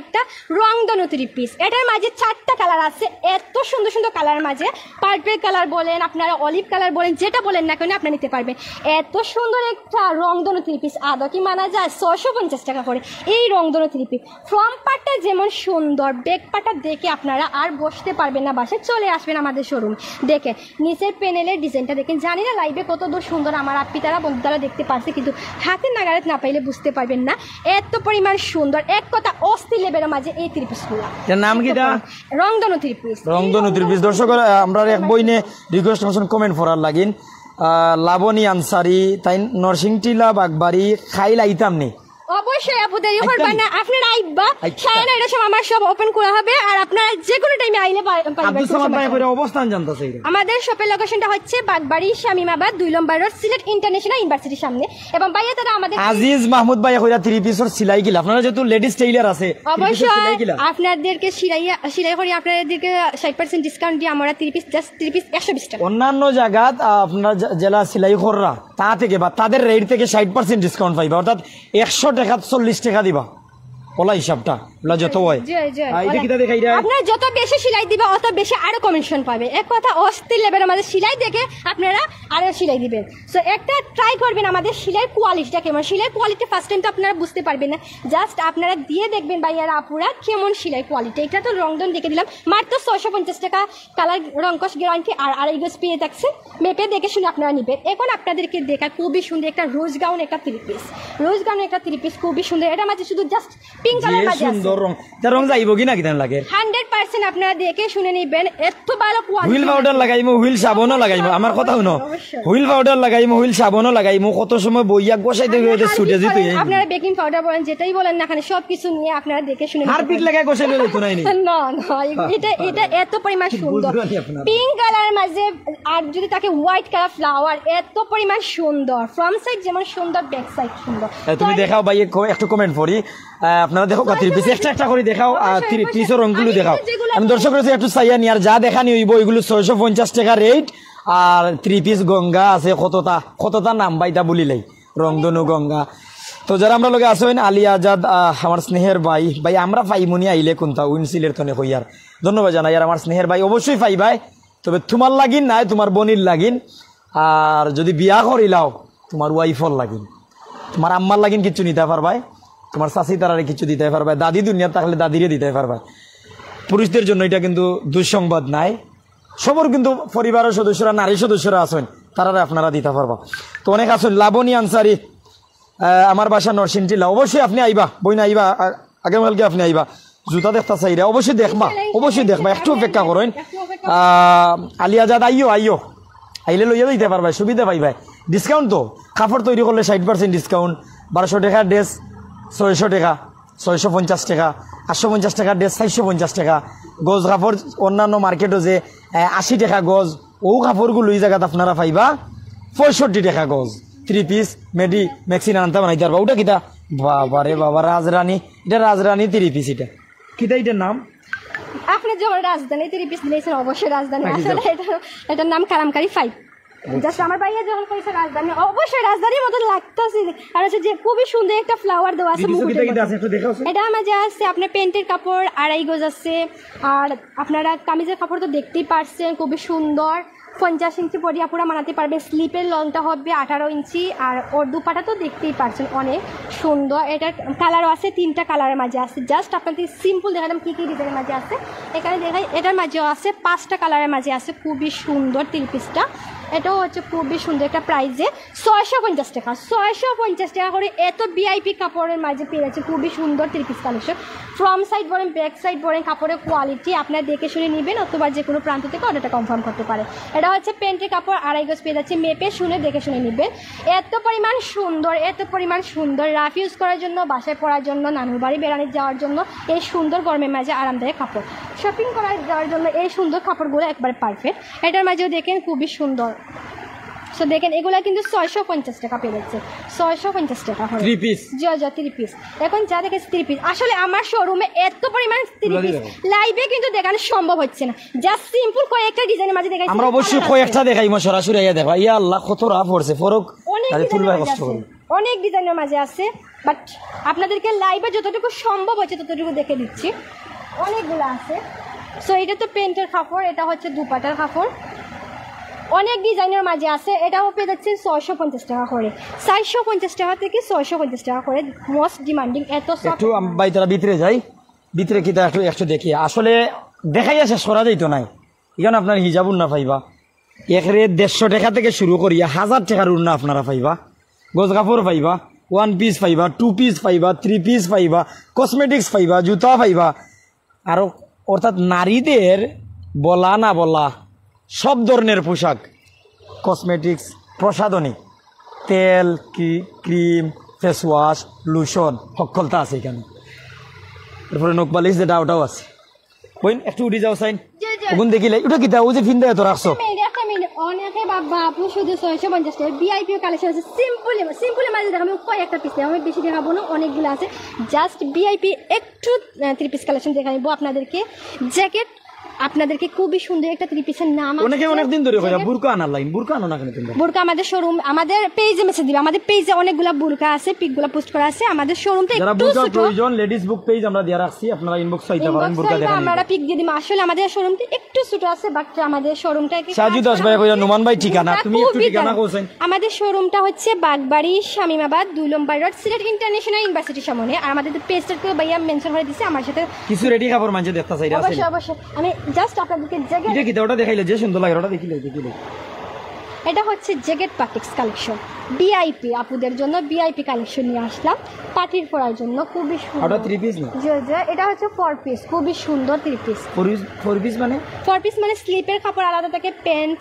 Speaker 2: একটা রংধনু 3 পিস। এটার মাঝে 4টা কালার আছে, এত সুন্দর সুন্দর কালার মাঝে পার্পল কালার বলেন, আপনারা অলিভ কালার বলেন, যেটা বলেন না কেন আপনারা নিতে পারবেন। এত সুন্দর একটা রংধনু 3 পিস, আদৌ কি মানা যায়? 650 টাকা করে এই রংধনু 3 পিস। ফ্রম পার্টটা যেমন সুন্দর, ব্যাক পার্টটা দেখে আপনারা আর বসতে পারবেন না, বাসায় চলে আসবেন আমাদের শোরুম। দেখে নিচের প্যানেলের ডিজাইনটা দেখেন, জানি না লাইভে কত দূর সুন্দর আমার আপিতারা বন্ধুরা দেখতে পারছে, কিন্তু হাতের নাগারে না পাইলে বুঝতে পারবেন না এত পরিমাণ সুন্দর। এক কথা অস্থির লেভেলের মাঝে এই 3 পিসগুলো।
Speaker 1: নাম কি?
Speaker 2: রংধনু 3 পিস।
Speaker 1: রংধনু 3 পিস। দর্শক আমরা এক বইনে রিকোয়েস্ট করছেন কমেন্ট করার লাগিন, লাবণী আনসারি তাই নরসিংটিলা বাগবাড়ি খাইল আইতাম নেই
Speaker 2: অবশ্যই আপু দেরি করবেন না, আপনারা আইবা সায়না এটা সব আমার সব ওপেন করা হবে আর আপনারা যে কোনো টাইমে আইলে
Speaker 1: আব্দুল সামাদ ভাই কইরা অবস্থান জানতাছে।
Speaker 2: আমাদের শপের লোকেশনটা হচ্ছে বাগবাড়ি শামিমাবাদ 2 নম্বর রোড সিলেট ইন্টারন্যাশনাল ইউনিভার্সিটির সামনে। এবং ভাইয়া তারা আমাদের
Speaker 1: আজিজ মাহমুদ ভাই কইরা 3 পিসের সেলাই গিলা, আপনারা যেহেতু লেডিস টেইলার আছে
Speaker 2: অবশ্যই আপনাদেরকে সেলাই করে আপনাদেরকে 60% ডিসকাউন্ট দিয়ে আমরা 3 পিস জাস্ট 3 পিস 120 টাকা।
Speaker 1: অন্যান্য জায়গাত আপনারা জেলা সেলাই কররা তা থেকে বা তাদের রেট থেকে 60% ডিসকাউন্ট পাইবা, অর্থাৎ 100 টাকা 40 টাকা দিবা ওলা হিসাবটা যত হয়।
Speaker 2: আপনারা যত বেশি সেলাই দিবে অত বেশি আরো কমিশন পাবে। এক কথা অস্থির লেভেলের আমাদের সেলাই দেখে আপনারা আরো সেলাই দিবেন। সো একটা ট্রাই করবেন আমাদের সেলাই কোয়ালিটিটা কেমন। সেলাই কোয়ালিটি ফার্স্ট টাইম তো আপনারা বুঝতে পারবেন না, জাস্ট আপনারা দিয়ে দেখবেন ভাইয়ারা আপুরা কেমন সেলাই কোয়ালিটি। এটা তো রংধন দেখে দিলাম মাত্র 650 টাকা, কালার রংকশ গ্যারান্টি আর 2.5 গজ পেয়ে যাচ্ছে। মেপে দেখে শুনে আপনারা নিবেন। এখন আপনাদেরকে দেখা খুবই সুন্দর একটা রোজ গাউন একটা 3 পিস, রোজ গাউন একটা 3 পিস খুবই সুন্দর। এটা মাঝে শুধু জাস্ট পিঙ্ক কালার মাঝে আছে, সুন্দর রং।
Speaker 1: তা রং যাইব কি না কিদান লাগে
Speaker 2: 100% আপনারা দেখে শুনে নেবেন। এত ভালো কোয়ালিটি।
Speaker 1: হুইল পাউডার লাগাইমু, হুইল সাবানও লাগাইমু, আমার কথা শুনো, হুইল পাউডার লাগাইমু, হুইল সাবানও লাগাইমু। কত সময় বইয়া গোসাই দেখে এটা ছুটে যেত।
Speaker 2: আপনারা বেকিং পাউডার বলেন যেটাই বলেন না এখানে সবকিছু নিয়ে আপনারা দেখে শুনে নেবেন।
Speaker 1: হারপিক লাগাই গোসাই লইলে তো নাই
Speaker 2: না না, এটা এত পরিমাণ সুন্দর পিঙ্ক কালার মাঝে, আর যদি তাকে হোয়াইট কালার ফ্লাওয়ার, এত পরিমাণ সুন্দর। ফ্রন্ট সাইড যেমন সুন্দর, ব্যাক সাইড সুন্দর।
Speaker 1: তুমি দেখাও ভাই একটু কমেন্ট করি, আপনারা দেখো 3 পিস একটা করে দেখাও, 3 পিসের রংগুলো দেখাও। আমি দর্শক কাছে একটু চাইয়া নি আর যা দেখানি হইব এগুলো 650 টাকা রেট। আর 3 পিস গঙ্গা আছে কতটা নাম বাইটা বলিলাই, রংধনু গঙ্গা। তো যারা আমরা লগে আসেন আলী আজাদ আমার স্নেহের ভাই আমরা পাইমুনি আইলে কোনটা উইনসিলের তনে কইয়ার ধন্যবাদ জানাই। আর আমার স্নেহের ভাই অবশ্যই পাইবাই, তবে তোমার লাগিন নাই, তোমার বনির লাগিন। আর যদি বিয়া করিলাও তোমার ওয়াইফর লাগিন, তোমার আম্মার লাগিন কিছু নিতে পারবাই, তোমার চাষি তারারে কিছু দিতে পারবে, দাদি দুনিয়া থাকলে দাদিরে দিতে পারবে। পুরুষদের জন্য এটা কিন্তু দুঃসংবাদ নাই, সবর কিন্তু পরিবারের সদস্যরা নারী সদস্যরা আছেন তারা আপনারা দিতে পারবা। তো অনেক আছেন লাবণী আনসারি আমার বাসা নরসিংটিলা, অবশ্যই আপনি আইবা, বই না আইবা, আগামীকালকে আপনি আইবা, জুতা দেখতা চাইরা অবশ্যই দেখবা, অবশ্যই দেখবা, একটু অপেক্ষা করেন। আলিয়াজাদ আইও আইলে লইয়া দিতে পারবা, সুবিধা পাইবা, ডিসকাউন্ট তো, কাপড় তৈরি করলে 60% ডিসকাউন্ট, 1200 টাকার ড্রেস 600 টাকা, 650 টাকা, 850 টাকার ড্রেস 450 টাকা, গজ কাপড় অন্যান্য মার্কেটও যে 80 টাকা গজ, ও কাপড়গুলো এই জায়গাতে আপনারা পাইবা 65 টাকা গজ। 3 পিস মেডি ম্যাক্সিন আনতে বানাইতে পারবা। ওটা কিতা বাবা রে বাবা, রাজরানী, এটা রাজরানী 3 পিস, এটা কিতা, এটার নাম?
Speaker 2: আপনি যখন রাজধানী 3 পিস দিয়েছেন, অবশ্যই রাজধানী, আসলে এটার নাম কালামকারী 5। জাস্ট আমার ভাইয়া যখন কইছে রাজধানী, অবশ্যই রাজধানীর মতো লাগতেছে। আর হচ্ছে যে খুবই সুন্দর একটা ফ্লাওয়ার দেওয়া আছে মুকুটের মতো। এটা মাঝে আছে আপনার প্যান্টের কাপড় 2.5 গজ আছে, আর আপনারা কামিজের কাপড় তো দেখতেই পারছেন, খুবই সুন্দর। 50 ইঞ্চি পরিয়া পুরা বানাতে পারবে। স্লিপের লংটা হবে 18 ইঞ্চি, আর ওর দুপাটা তো দেখতেই পারছেন অনেক সুন্দর। এটার কালারও আছে, 3টা কালারের মাঝে আছে। জাস্ট আপনাদের সিম্পল দেখালাম কী কী ডিজাইনের মাঝে আছে, এখানে দেখাই। এটার মাঝেও আছে 5টা কালারের মাঝে আছে, খুবই সুন্দর 3 পিসটা। এটাও হচ্ছে খুবই সুন্দর একটা প্রাইজে 650 টাকা, 650 টাকা করে এত ভিআইপি কাপড়ের মাঝে পেয়ে যাচ্ছে খুবই সুন্দর 3 পিস কালেকশন। ফ্রন্ট সাইড বলেন, ব্যাক সাইড বলেন, কাপড়ের কোয়ালিটি আপনারা দেখে শুনে নেবেন, অথবা যে কোনো প্রান্ত থেকে অর্ডারটা কনফার্ম করতে পারে। এটা হচ্ছে প্যান্টের কাপড় 2.5 গজ পেয়ে যাচ্ছে, মেপে শুনে দেখে শুনে নেবেন। এত পরিমাণ সুন্দর, এত পরিমাণ সুন্দর, রাফ ইউজ করার জন্য, বাসায় পরার জন্য, নানুর বাড়ি বেড়াতে যাওয়ার জন্য এই সুন্দর গরমের মাঝে আরামদায়ক কাপড়। শপিং করার যাওয়ার জন্য এই সুন্দর কাপড়গুলো একবার পারফেক্ট। এটার মাঝেও দেখেন খুবই সুন্দর। সো দেখেন এগুলা কিন্তু 650 টাকা পেয়ে যাচ্ছে, 650 টাকা হয়
Speaker 1: 3 পিস।
Speaker 2: জি 3 পিস। এখন যা দেখেছি 3 পিস, আসলে আমার শোরুমে এত পরিমাণ 3 পিস লাইভে কিন্তু দেখানো সম্ভব হচ্ছে না। জাস্ট সিম্পল কয়েকটা ডিজাইনের মাঝে দেখাইছি,
Speaker 1: আমরা অবশ্যই কয়েকটা দেখাইমু, সরাসরি আইয়া দেখবা। ইয়া আল্লাহ, কত রাফ পড়ছে ফরক, আরে তুলবা কষ্ট করে।
Speaker 2: অনেক ডিজাইনের মাঝে আছে, বাট আপনাদেরকে লাইভে যতটুকু সম্ভব হচ্ছে ততটুকু দেখে দিচ্ছি। অনেকগুলো আছে। সো এটা তো প্যান্টের কাপড়, এটা হচ্ছে দুপাটার কাপড়, অনেক ডিজাইনের মাঝে আছে। এটাও পেয়ে যাচ্ছেন 650 টাকা করে, 450 টাকা থেকে 650 টাকা করে। মোস্ট ডিমান্ডিং এত
Speaker 1: একটু ভাই তারা ভিতরে যাই, ভিতরে কি তা একটু দেখি। আসলে দেখাই আছে সরা যাইতো নাই, এখানে আপনার হিজাবুন না পাইবা। একরে 150 টাকা থেকে শুরু করিয়া 1000 টাকার উন্না আপনারা পাইবা। গজ কাপড় পাইবা, 1 পিস পাইবা, 2 পিস পাইবা, 3 পিস পাইবা, কসমেটিক্স পাইবা, জুতা পাইবা। আরো অর্থাৎ নারীদের বলা না বলা সব ধরনের পোশাক, কসমেটিক্স, প্রসাধনী, তেল, ক্রিম, ফেস ওয়াশ, লোশন সকলটা আছে এখানে। এরপরে নকবালিশ যেটা ওটাও আছে। বইন একটু উঠে যাও সাইন, ওগুন দেখিলে ওটা কি ও যে ফিন্দা এত রাখছো।
Speaker 2: অনেকে বাবা আপনি শুধু 650 টাকা ভিআইপি কালেকশন আছে। সিম্পলি মাঝে দেখাবো কয়েকটা পিস, আমি বেশি দেখাবো না, অনেকগুলো আছে। জাস্ট ভিআইপি একটু 3 পিস কালেকশন দেখাবো আপনাদেরকে। জ্যাকেট আপনাদেরকে খুবই সুন্দর একটা 3 পিসের নাম আছে।
Speaker 1: অনেক দিন ধরে কইরা বুরকা আনার লাইন, বুরকা আনো না কেন তোমরা?
Speaker 2: বুরকা আমাদের শোরুম, আমাদের পেজে মেসেজ দিবে। আমাদের পেজে অনেকগুলা বুরকা আছে, পিকগুলা পোস্ট করা আছে। আমাদের শোরুমটা
Speaker 1: যারা
Speaker 2: একটু
Speaker 1: বুরকা
Speaker 2: ছোট,
Speaker 1: প্রয়োজন লেডিস বুক পেজ আমরা দিয়া রাখছি, আপনারা ইনবক্স আইতে পারেন, বুরকা দেখেন।
Speaker 2: আমরা পিক দিয়ে দিই। আসলে আমাদের শোরুমটা একটু ছোট আছে, বাট আমাদের শোরুমটা কি
Speaker 1: সাজু দাস ভাই কইরা নুমান ভাই ঠিকানা, তুমি একটু ঠিকানা কইছেন।
Speaker 2: আমাদের শোরুমটা হচ্ছে বাগবাড়ি, শামিমাবাদ, 2 নম্বর রোড, সিলেট ইন্টারন্যাশনাল ইউনিভার্সিটির সামনে। আর আমাদের পেজটাকে ভাইয়া মেনশন করে দিয়েছে। আমার সাথে কিছু
Speaker 1: রেডি কাপড় মাঝে দেখতা চাইরা আছে।
Speaker 2: অবশ্যই আমি জাস্ট আপনাদেরকে জ্যাকেট,
Speaker 1: এটা কি ওটা দেখাইলে যে সুন্দর লাগে, ওটা দেখিলে।
Speaker 2: এটা হচ্ছে জ্যাকেট পার্টিক্স কালেকশন, ভিআইপি আপুদের জন্য ভিআইপি কালেকশন নিয়ে আসলাম পার্টির পরার জন্য। খুবই সুন্দর।
Speaker 1: ওটা 3 পিস না?
Speaker 2: এটা হচ্ছে 4 পিস, খুবই সুন্দর 3 পিস।
Speaker 1: 4 পিস মানে
Speaker 2: 4 পিস মানে স্লিপের কাপড় আলাদা থাকে, প্যান্ট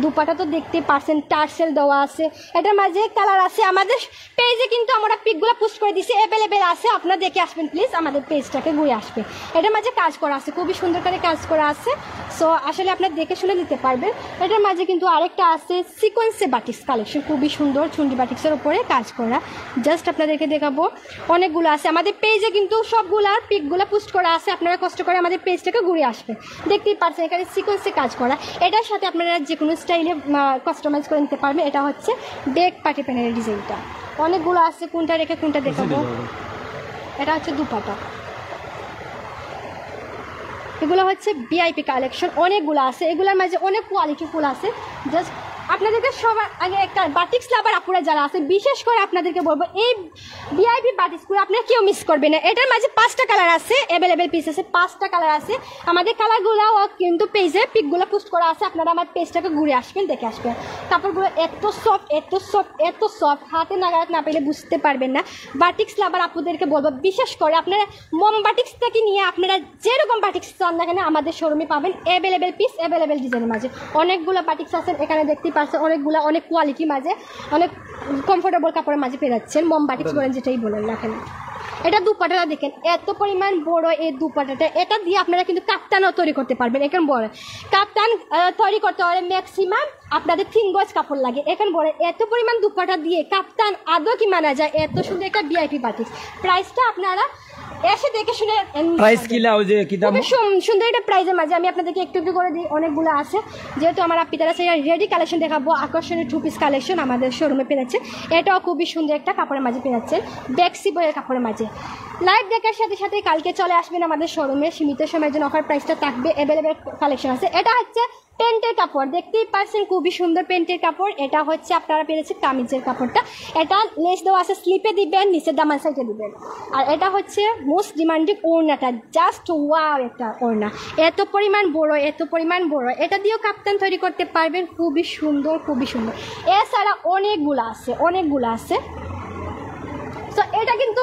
Speaker 2: দুপাটা তো দেখতে পারছেন, টার্সেল দেওয়া আছে। এটার মাঝে কালার আছে। আমাদের পেজে কিন্তু আমরা পিকগুলো পোস্ট করে দিচ্ছি, অ্যাভেলেবেল আছে। আপনারা দেখে আসবেন প্লিজ, আমাদের পেজটাকে ঘুরে আসবে। এটার মাঝে কাজ করা আছে, খুবই সুন্দর করে কাজ করা আছে। সো আসলে আপনারা দেখে শুনে নিতে পারবেন। এটার মাঝে কিন্তু আরেকটা আছে সিকোয়েন্সে বাটিক্স কালেকশন, খুবই সুন্দর চুন্ডি বাটিক্সের উপরে কাজ করা। জাস্ট আপনাদেরকে দেখাবো, অনেকগুলো আছে। আমাদের পেজে কিন্তু সবগুলার পিকগুলো পোস্ট করা আছে। আপনারা কষ্ট করে আমাদের পেজটাকে ঘুরে আসবেন, দেখতেই পারছেন এখানে সিকোয়েন্সে কাজ করা। এটার সাথে আপনারা যে কোনো স্টাইলে কাস্টমাইজ করে নিতে পারবেন। এটা হচ্ছে ডেক পার্টি প্যানের ডিজাইনটা, অনেকগুলো আছে, কোনটা রেখে কোনটা দেখাবো। এটা হচ্ছে দুপাটা, এগুলো হচ্ছে ভিআইপি কালেকশন, অনেকগুলো আছে। এগুলোর মাঝে অনেক কোয়ালিটি ফুল আছে। জাস্ট আপনাদেরকে সবার আগে একটা বাটিক্স লাভার আপুরা যারা আছে বিশেষ করে আপনাদেরকে বলবো এই ভিআইপি বাটিক্সগুলো আপনারা কেউ মিস করবেন না। এটার মাঝে 5টা কালার আছে, অ্যাভেলেবেল পিস আছে, 5টা কালার আছে। আমাদের কালারগুলোও কিন্তু পেজে পিকগুলো পোস্ট করা আছে, আপনারা আমার পেজটাকে ঘুরে আসবেন, দেখে আসবেন। কাপড়গুলো এত সফট, এত সফট, এত সফট, হাতে নাগাদ না পেলে বুঝতে পারবেন না। বাটিক্স লাভার আপুদেরকে বলবো বিশেষ করে আপনারা মম বাটিক্স থেকে নিয়ে আপনারা যেরকম বাটিক্স চান না কেন আমাদের শোরুমে পাবেন। অ্যাভেলেবেল পিস, অ্যাভেলেবেল ডিজাইনের মাঝে অনেকগুলো বাটিক্স আছে এখানে দেখতে পাচ্ছেন, অনেকগুলো অনেক কোয়ালিটির মাঝে অনেক কমফোর্টেবল কাপড়ের মাঝে পেয়ে যাচ্ছেন। মম বাটিক্স বলেন যেটাই বলেন না কেন। এটা দুপাটাটা দেখেন এত পরিমাণ বড়, এই দুপাটাটা এটা দিয়ে আপনারা কিন্তু কাপ্তানও তৈরি করতে পারবেন। এখন বড় কাপ্তান তৈরি করতে হলে ম্যাক্সিমাম আপনাদের 3 গজ কাপড় লাগে। এখন বড় এত পরিমাণ দুপাটা দিয়ে কাপ্তান আদৌ কি মানা যায়? এত সুন্দর একটা ভিআইপি বাটিক্স। প্রাইসটা আপনারা এসে দেখে শুনে
Speaker 1: প্রাইস কি লাও যে কি দাম?
Speaker 2: সুন্দর একটা প্রাইজের মাঝে আমি আপনাদেরকে একটু একটু করে দিই, অনেকগুলো আছে। যেহেতু আমার আপিতারা সেই রেডি কালেকশন দেখাবো, আকর্ষণীয় 2 পিস কালেকশন আমাদের শোরুমে পেয়ে যাচ্ছে। এটাও খুবই সুন্দর একটা কাপড়ের মাঝে পেয়ে যাচ্ছেন, বেক্সি বইয়ের কাপড়ের মাঝে। লাইভ দেখার সাথে সাথে কালকে চলে আসবেন আমাদের শোরুমে, সীমিত সময়ের জন্য অফার প্রাইসটা থাকবে, অ্যাভেলেবেল কালেকশন আছে। এটা হচ্ছে প্যান্টের কাপড়, দেখতেই পাচ্ছেন খুবই সুন্দর প্যান্টের কাপড়। এটা হচ্ছে আপনারা পেয়েছেন কামিজের কাপড়টা, এটা লেস দেওয়া আছে, স্লিপে দিবেন, নিচের দামান সাইডে দিবেন। আর এটা হচ্ছে মোস্ট ডিমান্ডিং ওড়নাটা, জাস্ট ওয়াও একটা ওড়না, এত পরিমাণ বড়, এত পরিমাণ বড়। এটা দিয়েও কাপ্তান তৈরি করতে পারবেন, খুবই সুন্দর, খুবই সুন্দর। এছাড়া অনেকগুলো আছে, অনেকগুলো আছে। তো এটা কিন্তু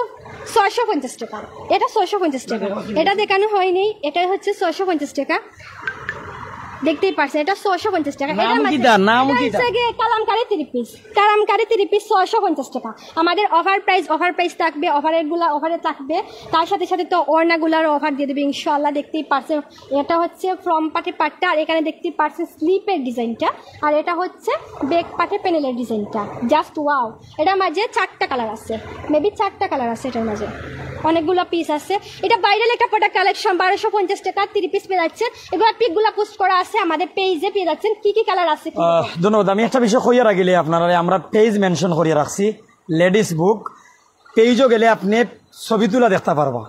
Speaker 2: 650 টাকা, এটা 650 টাকা, এটা দেখানো হয়নি, এটা হচ্ছে 650 টাকা, দেখতেই পাচ্ছেন এটা 650 টাকা। কালামকারি 3 পিস, কালামকারি 3 পিস 650 টাকা। আমাদের অফার প্রাইস থাকবে, অফারে থাকবে। তার সাথে সাথে তো ওড়নাগুলার অফার দিয়ে দেবে ইনশাআল্লাহ। দেখতেই পাচ্ছেন এটা হচ্ছে ফ্রম পার্টের পার্টটা, আর এখানে দেখতেই পাচ্ছেন স্লিপের ডিজাইনটা, আর এটা হচ্ছে ব্যাক পার্টের প্যানেলের ডিজাইনটা, জাস্ট ওয়াও। এটার মাঝে 4টা কালার আছে, মেবি 4টা কালার আছে এটার মাঝে, অনেকগুলো পিস আছে। এটা বাইরের একটা প্রোডাক্ট কালেকশন, 1250 টাকা 3 পিস পেয়ে যাচ্ছেন। এগুলো পিকগুলো পোস্ট করা আছে আমাদের পেজে, পেয়ে যাচ্ছেন কি কি কালার আছে।
Speaker 1: ধন্যবাদ। আমি একটা বিষয় কইয়া রাখিলে আপনারা, আমরা পেজ মেনশন করিয়া রাখছি, লেডিস বুক পেজও গেলে আপনি ছবি তুলা দেখতে পারবা,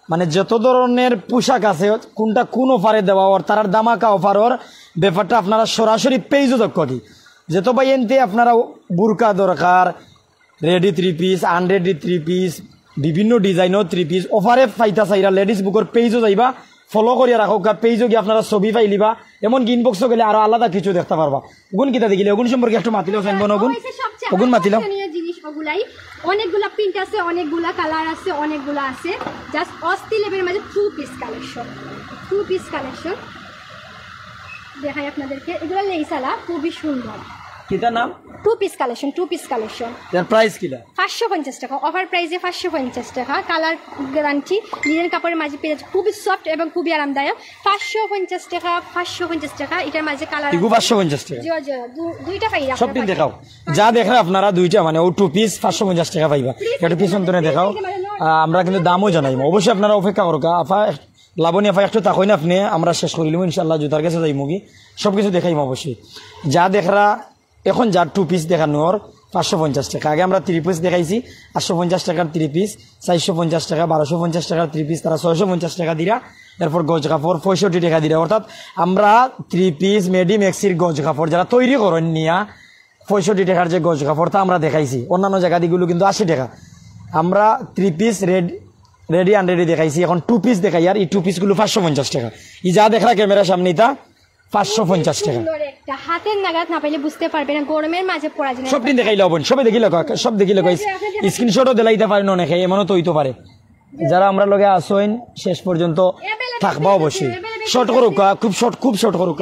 Speaker 1: মানে যত ধরনের পোশাক আছে কোনটা কোন অফারে দেওয়া ওর তার দামাকা অফারর ব্যাপারটা আপনারা সরাসরি পেজও দক্ষ কি যেত ভাই এনতে আপনারা বুরকা দরকার, রেডি 3 পিস, আনরেডি 3 পিস, বিভিন্ন ডিজাইনও 3 পিস অফারে পাইতা চাইরা লেডিস বুকের পেজও যাইবা, ফলো করিয়া রাখো, পেজও গিয়ে আপনারা ছবি পাইলিবা, এমনকি ইনবক্সও গেলে আরো আলাদা কিছু দেখতে পারবা। ওগুন কিতা দেখিলে ওগুন সম্পর্কে একটু মাতিলেও জানবো না, ওগুন মাতিলাম।
Speaker 2: জিনিস ওগুলাই অনেকগুলা প্রিন্ট আছে, অনেকগুলা কালার আছে, অনেকগুলা আছে, জাস্ট অস্থির লেভেলের মাঝে 2 পিস কালেকশন, 2 পিস কালেকশন দেখাই আপনাদেরকে। এগুলো লেইসালা খুবই সুন্দর,
Speaker 1: কিতা নাম?
Speaker 2: 2 পিস কালেকশন, 2 পিস কালেকশন।
Speaker 1: এর প্রাইস কিলা?
Speaker 2: 550 টাকা, অফার প্রাইসে 550 টাকা, কালার গ্যারান্টি, লিনেন কাপড়ের মাঝে পেয়ে যাচ্ছে, খুবই সফট এবং খুবই আরামদায়ক। 550 টাকা, 550 টাকা। এটার মাঝে কালার
Speaker 1: 550 টাকা,
Speaker 2: দুইটা পাই।
Speaker 1: সব দিন দেখাও, যা দেখরা আপনারা দুইটা, মানে ও 2 পিস 550 টাকা পাইবা। এটা পিছন তো দেখাও, আমরা কিন্তু দামও জানাইম, অবশ্যই আপনারা অপেক্ষা করো। আফা লাবণী আফা একটু তাকই না আপনি, আমরা শেষ করিলাম ইনশাল্লাহ, জুতার কাছে যাইমু কি সবকিছু দেখাইম অবশ্যই। যা দেখরা এখন যার 2 পিস দেখানোর 550 টাকা, আগে আমরা 3 পিস দেখাইছি 850 টাকার 3 পিস, 450 টাকা, 1250 টাকার 3 পিস, তারা 650 টাকা দিরা। এরপর গজ কাপড় 65 টাকা দিরা। অর্থাৎ আমরা 3 পিস মেডি ম্যাক্সির গজ কাপড় যারা তৈরি করেন নিয়া 65 টাকার যে গজ কাপড়টা আমরা দেখাইছি, অন্যান্য জায়গা দিগুলো কিন্তু 80 টাকা। আমরা 3 পিস রেডি আনরেডি দেখাইছি, এখন 2 পিস দেখাই, আর এই 2 পিসগুলো 550 টাকা। ই যা দেখরা ক্যামেরার সামনে এটা 550 টাকা।
Speaker 2: হাতের নাগাদ না পাইলে বুঝতে পারবে না, গরমের মাঝে পরা যায়।
Speaker 1: সব দিন দেখাইলে হবেন, সবে দেখিলে সব দেখিলে স্ক্রিনশটও দিলাইতে পারেন অনেকে, এমনও তো হইতে পারে। যারা আমরা লগে আসেন শেষ পর্যন্ত থাকবা অবশ্যই। শর্ট করুক, খুব শর্ট করুক।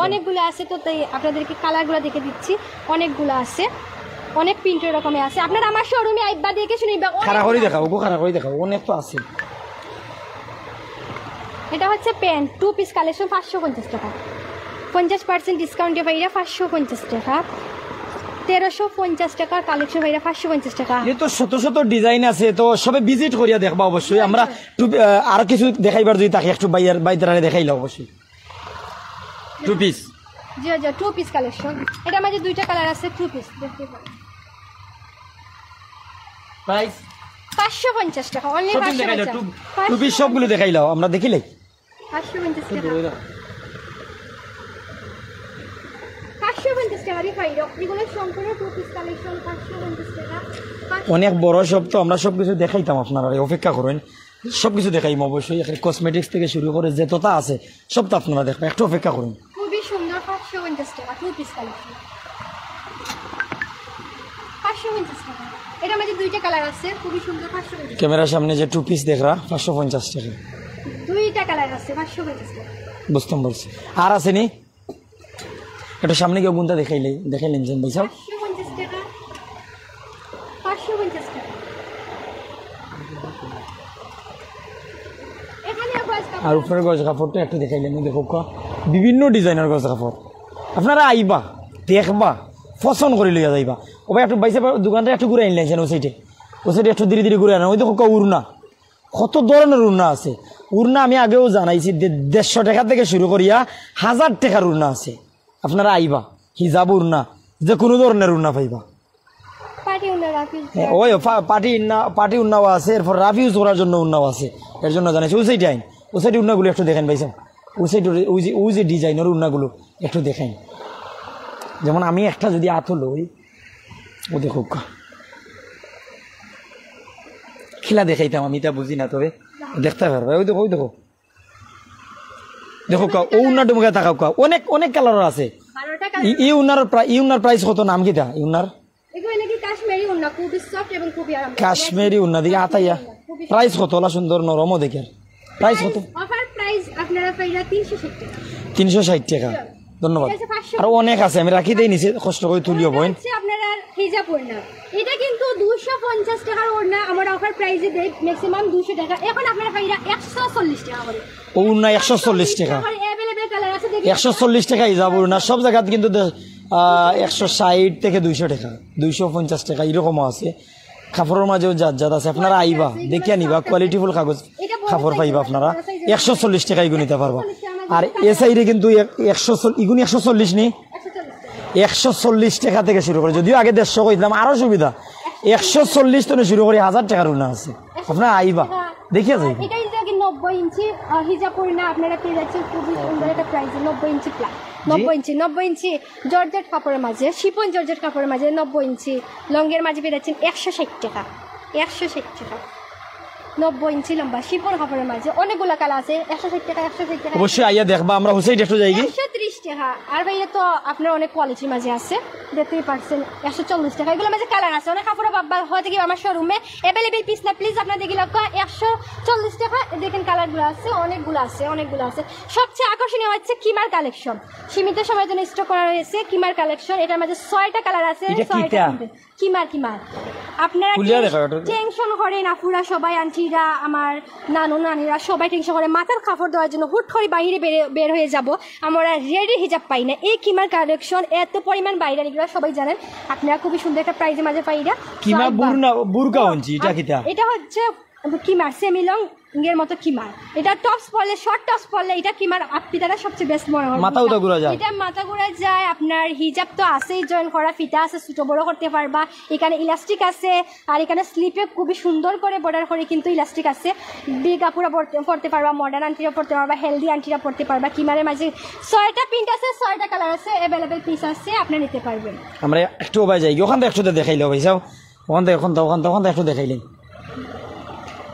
Speaker 2: অনেকগুলো আছে, তো তাই আপনাদেরকে কালারগুলো দেখে দিচ্ছি। অনেকগুলো আছে, অনেক প্রিন্টের রকমের আছে। আপনারা আমার শোরুমে আইবা দেখে শুনিবা,
Speaker 1: খাড়া করে দেখাও, খাড়া করে দেখাও, অনেক তো আছে।
Speaker 2: এটা হচ্ছে প্যান্ট 2 পিস কালেকশন, 550 টাকা, 50% ডিসকাউন্টে পাইরা 550 টাকা, 1350 টাকার কালেকশন পাইরা 550 টাকা।
Speaker 1: এই তো শত শত ডিজাইন আছে, তো সবে ভিজিট করিয়া দেখবা অবশ্যই। আমরা আর কিছু দেখাইবার যদি তাকে একটু বাইরে দেখাইলা অবশ্যই। 2 পিস,
Speaker 2: জি 2 পিস কালেকশন। এটার মাঝে 2টা কালার আছে, 2 পিস দেখতে পারেন।
Speaker 1: প্রাইস
Speaker 2: 550 টাকা, অনলি 550।
Speaker 1: 2 পিস সবগুলো দেখাইলাও, আমরা দেখিলাই 550
Speaker 2: টাকা। 550 টাকারই পাইরো এগুলো সম্পূর্ণ টু পিস কালেকশন 550 টাকা
Speaker 1: অনেক বড় সব তো আমরা সব কিছু দেখাইতাম আপনারা অপেক্ষা করেন সব কিছু দেখাইম অবশ্যই কসমেটিক্স থেকে শুরু করে যতটা আছে সব তো আপনারা দেখবেন একটু অপেক্ষা করুন
Speaker 2: খুবই সুন্দর 550 টাকা টু পিস কালেকশন 550 টাকা এটা মধ্যে দুইটা কালার আছে খুবই সুন্দর 550
Speaker 1: ক্যামেরার সামনে যে 2 পিস দেখরা 550 টাকা
Speaker 2: দুইটা কালার আছে 550 টাকা
Speaker 1: বুঝতাম বলছি আর আছে নি এটা সামনে গিয়ে গুনটা দেখাইলেন যেন ভাই সাহেব
Speaker 2: 550 টাকা 550 টাকা এখানে
Speaker 1: আর উপরের গজ কাপড়টা একটু দেখাইলেন দেখো বিভিন্ন ডিজাইনের গজ কাপড় আপনারা আইবা দেখবা পছন্দ করে লইয়া যাইবা ও ভাই একটু বাইসে দোকানটা একটু ঘুরে আনলেন ও সাইডে একটু ধীরে ধীরে ঘুরে আনেন ওই দেখো উড়না কত ধরনের উড়না আছে উড়না আমি আগেও জানাইছি 150 টাকা থেকে শুরু করিয়া 1000 টাকার উড়না আছে আপনারা আইবা হিজাব উড়না যে কোনো ধরনের উড়না পাইবা
Speaker 2: পার্টি উন্নয়ন রাফিজ
Speaker 1: ওই পার্টি উন্নাও আছে এরপর রাফিউজ করার জন্য উন্নাও আছে এর জন্য জানাইছি ওই সাইড আইন ও সাইড উন্নাগুলো একটু দেখেন ভাই সাহেব ওই যে ডিজাইনের উন্নাগুলো একটু দেখেন যেমন আমি একটা যদি আতলো ও দেখো খেলা দেখাইতাম আমি তা বুঝি না তবে দেখতে পারবে ওই দেখো দেখো ও উন্নার মুখে তাকাও অনেক অনেক কালার আছে
Speaker 2: 12 টাকা
Speaker 1: ইউনার প্রাইস কত নাম কিটা ইউনার
Speaker 2: এগুলো নাকি কাশ্মীরি উন্না খুবই সফট এবং খুবই আরামদায়ক
Speaker 1: কাশ্মীরি উন্না দিকে আতাইয়া প্রাইস কত ওলা সুন্দর নরমও দেখে প্রাইস কত
Speaker 2: অফার প্রাইস আপনারা পাইরা 360 টাকা
Speaker 1: 360 টাকা ধন্যবাদ আর অনেক আছে আমি রাখি দেই নিচে কষ্ট করে তুলিও বইন
Speaker 2: আপনারা হিজাব ওড়না এটা কিন্তু 250 টাকার ওড়না আমরা অফার প্রাইসে দেই ম্যাক্সিমাম 200 টাকা এখন আপনারা পাইরা 140 টাকা করে
Speaker 1: ও না 140 টাকা
Speaker 2: अवेलेबल কালার আছে দেখি
Speaker 1: 140 টাকাই যাব না সব জায়গাতে কিন্তু 160 থেকে 200 টাকা 250 টাকা এরকমও আছে কাপড়ের মাঝেও জাত আছে আপনারা আইবা দেখিয়া নিবা কোয়ালিটিফুল কাগজ কাপড় পাইবা আপনারা 140 টাকায় গুনিতে পারবা আর এ সাইডে কিন্তু 140 ইগুনি 140 নি 140 টাকা থেকে শুরু করে যদিও আগে 150 কইতাম আরো সুবিধা 140 থেকে শুরু করে 1000 টাকার উন্না আছে আপনারা আইবা দেখিয়া যাই
Speaker 2: এটা কি 90 ইঞ্চি হিজাব ওড়না আপনারা পেয়ে যাচ্ছেন খুবই সুন্দর একটা প্রাইসে 90 ইঞ্চি প্লাস 90 ইঞ্চি জর্জেট কাপড়ের মাঝে শিফন জর্জেট কাপড়ের মাঝে 90 ইঞ্চি লংয়ের মাঝে পেয়ে যাচ্ছেন 160 টাকা 160 টাকা 90 ইঞ্চি লম্বা শিফন কাপড়ের মাঝে অনেকগুলো কালার আছে 160 টাকা 160 টাকা
Speaker 1: অবশ্যই আইয়া দেখবা আমরা হুসাইড একটু যাই কি
Speaker 2: 130 টাকা আর ভাইয়া তো আপনার অনেক কোয়ালিটির মাঝে আছে দেখতেই পারছেন 140 টাকা এগুলো মাঝে কালার আছে অনেক কাপড় বাবা হয়তো কি আমার শোরুমে अवेलेबल পিস না প্লিজ আপনারা দেখি লক্ষ্য 140 টাকা দেখেন কালারগুলো আছে অনেকগুলো আছে সবচেয়ে আকর্ষণীয় হচ্ছে কিমার কালেকশন সীমিত সময়ের জন্য স্টক করা হয়েছে কিমার কালেকশন এটার মাঝে 6টা কালার আছে 6টা কিমার আপনারা টেনশন করেন আপুরা সবাই আন্টিরা আমার নানু নানিরা সবাই টেনশন করে মাথার কাপড় দেওয়ার জন্য হুট করে বাইরে বের হয়ে যাব আমরা রেডি হিজাব পাই না এই কিমার কালেকশন এত পরিমাণ বাইরে এগুলো সবাই জানেন আপনারা খুবই সুন্দর একটা প্রাইজের মাঝে পাইরা
Speaker 1: কিমা বুরকা হচ্ছে এটা কিটা
Speaker 2: এটা হচ্ছে কিমার সেমি লং এর মতো কিমার এটা টপস পরলে শর্ট টপস পরলে এটা কিমার আপিটাটা সবচেয়ে বেস্ট মনে হয়
Speaker 1: মাথা উড়া ঘুরা যায়
Speaker 2: এটা মাথা ঘুরা যায় আপনার হিজাব তো আছেই জয়েন করা ফিতা আছে ছোট বড় করতে পারবা এখানে ইলাস্টিক আছে আর এখানে স্লিপে খুবই সুন্দর করে বর্ডার করে কিন্তু ইলাস্টিক আছে বিগ আপুরা পড়তে পারবা মডার্ন আন্টিরা পড়তে পারবা হেলদি আন্টিরা পড়তে পারবা কিমারের মাঝে 6টা প্রিন্ট আছে 6টা কালার আছে अवेलेबल পিস আছে আপনি নিতে পারবেন
Speaker 1: আমরা একটু বাই যাই ওখান থেকে একটু দেখাইলো ভাই যাও ওখান থেকে ওখান থেকে একটু দেখাইলেন